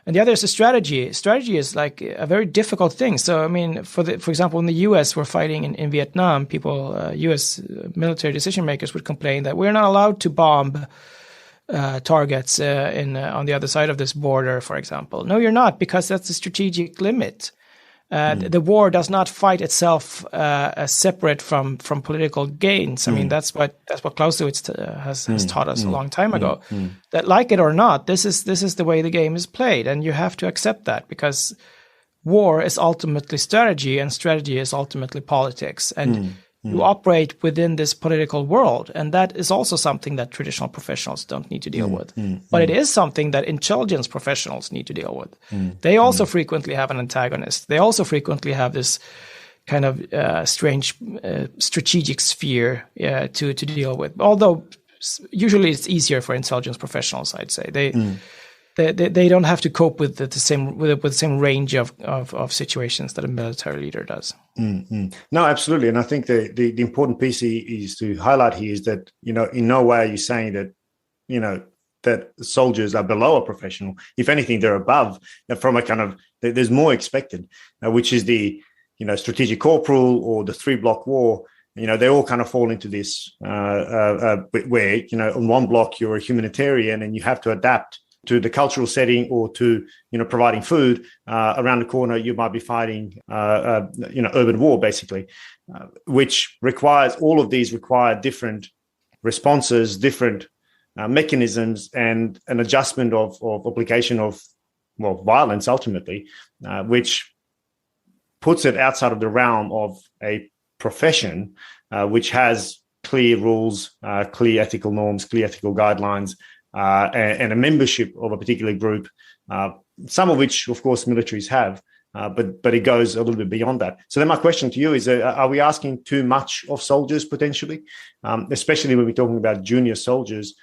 And the other is the strategy. Strategy is like a very difficult thing. So, I mean, for example, in the U.S., we're fighting in Vietnam, U.S. military decision makers would complain that we're not allowed to bomb targets on the other side of this border, for example. No, you're not, because that's a strategic limit. The war does not fight itself separate from political gains. I mean, that's what Clausewitz has taught us a long time ago. That, like it or not, this is the way the game is played, and you have to accept that, because war is ultimately strategy, and strategy is ultimately politics, and you operate within this political world, and that is also something that traditional professionals don't need to deal with. But it is something that intelligence professionals need to deal with. They also frequently have an antagonist. They also frequently have this kind of strange strategic sphere to deal with. Although usually it's easier for intelligence professionals, I'd say. They don't have to cope with the same range of situations that a military leader does. No, absolutely. And I think the important piece is to highlight here is that, in no way are you saying that, that soldiers are below a professional. If anything, they're above, from a kind of, there's more expected, which is the, strategic corporal or the 3-block war. They all kind of fall into this where, on one block, you're a humanitarian and you have to adapt to the cultural setting or to, providing food. Around the corner, you might be fighting, urban war, basically, which requires, all of these require different responses, different mechanisms, and an adjustment of application of, violence, ultimately, which puts it outside of the realm of a profession, which has clear rules, clear ethical norms, clear ethical guidelines, and a membership of a particular group, some of which, of course, militaries have, but it goes a little bit beyond that. So then my question to you is, are we asking too much of soldiers potentially, especially when we're talking about junior soldiers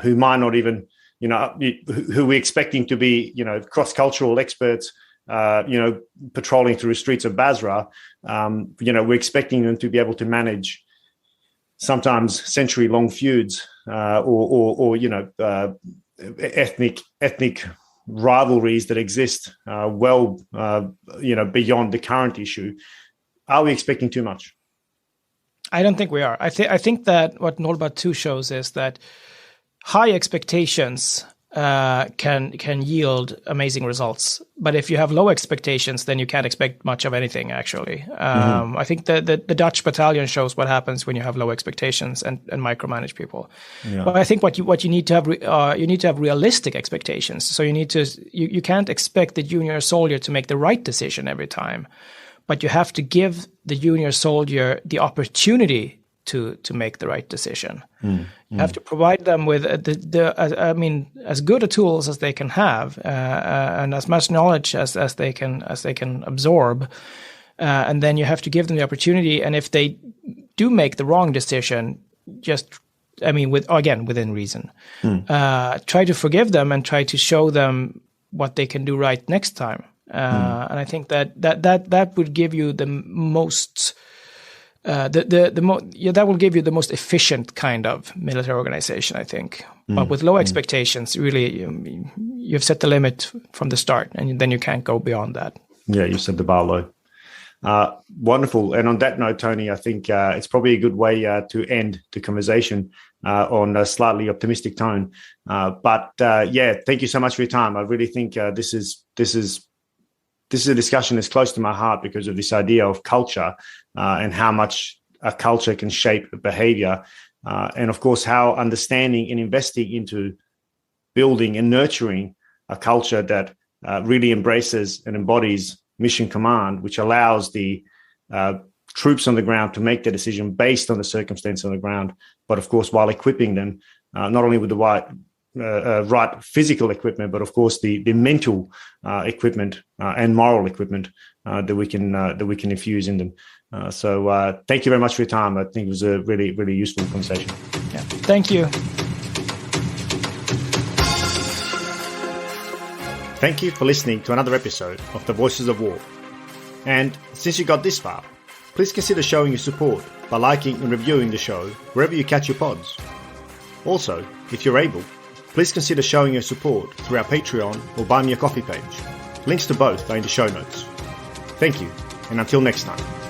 who might not even, who we're expecting to be, cross-cultural experts, patrolling through the streets of Basra. We're expecting them to be able to manage sometimes century-long feuds or ethnic rivalries that exist beyond the current issue. Are we expecting too much? I don't think we are. I think that what Nordbat 2 shows is that high expectations can yield amazing results. But if you have low expectations, then you can't expect much of anything, actually. I think the Dutch battalion shows what happens when you have low expectations and micromanage people. Yeah. But I think what you need to have, you need to have realistic expectations. So you can't expect the junior soldier to make the right decision every time, but you have to give the junior soldier the opportunity to make the right decision. You have to provide them with as good a tools as they can have, and as much knowledge as they can absorb, and then you have to give them the opportunity. And if they do make the wrong decision, within reason, try to forgive them and try to show them what they can do right next time. And I think that would give you the most. That will give you the most efficient kind of military organization, I think. But with low expectations, really, you've set the limit from the start, and then you can't go beyond that. Yeah, you set the bar low. Wonderful. And on that note, Tony, I think it's probably a good way to end the conversation on a slightly optimistic tone. Thank you so much for your time. I really think this is a discussion that's close to my heart because of this idea of culture and how much a culture can shape behavior. And of course, how understanding and investing into building and nurturing a culture that really embraces and embodies mission command, which allows the troops on the ground to make their decision based on the circumstance on the ground. But of course, while equipping them, not only with the right physical equipment, but of course the mental equipment and moral equipment that we can infuse in them. So thank you very much for your time. I think it was a really, really useful conversation. Yeah. Thank you. Thank you for listening to another episode of The Voices of War. And since you got this far, please consider showing your support by liking and reviewing the show wherever you catch your pods. Also, if you're able, please consider showing your support through our Patreon or Buy Me a Coffee page. Links to both are in the show notes. Thank you, and until next time.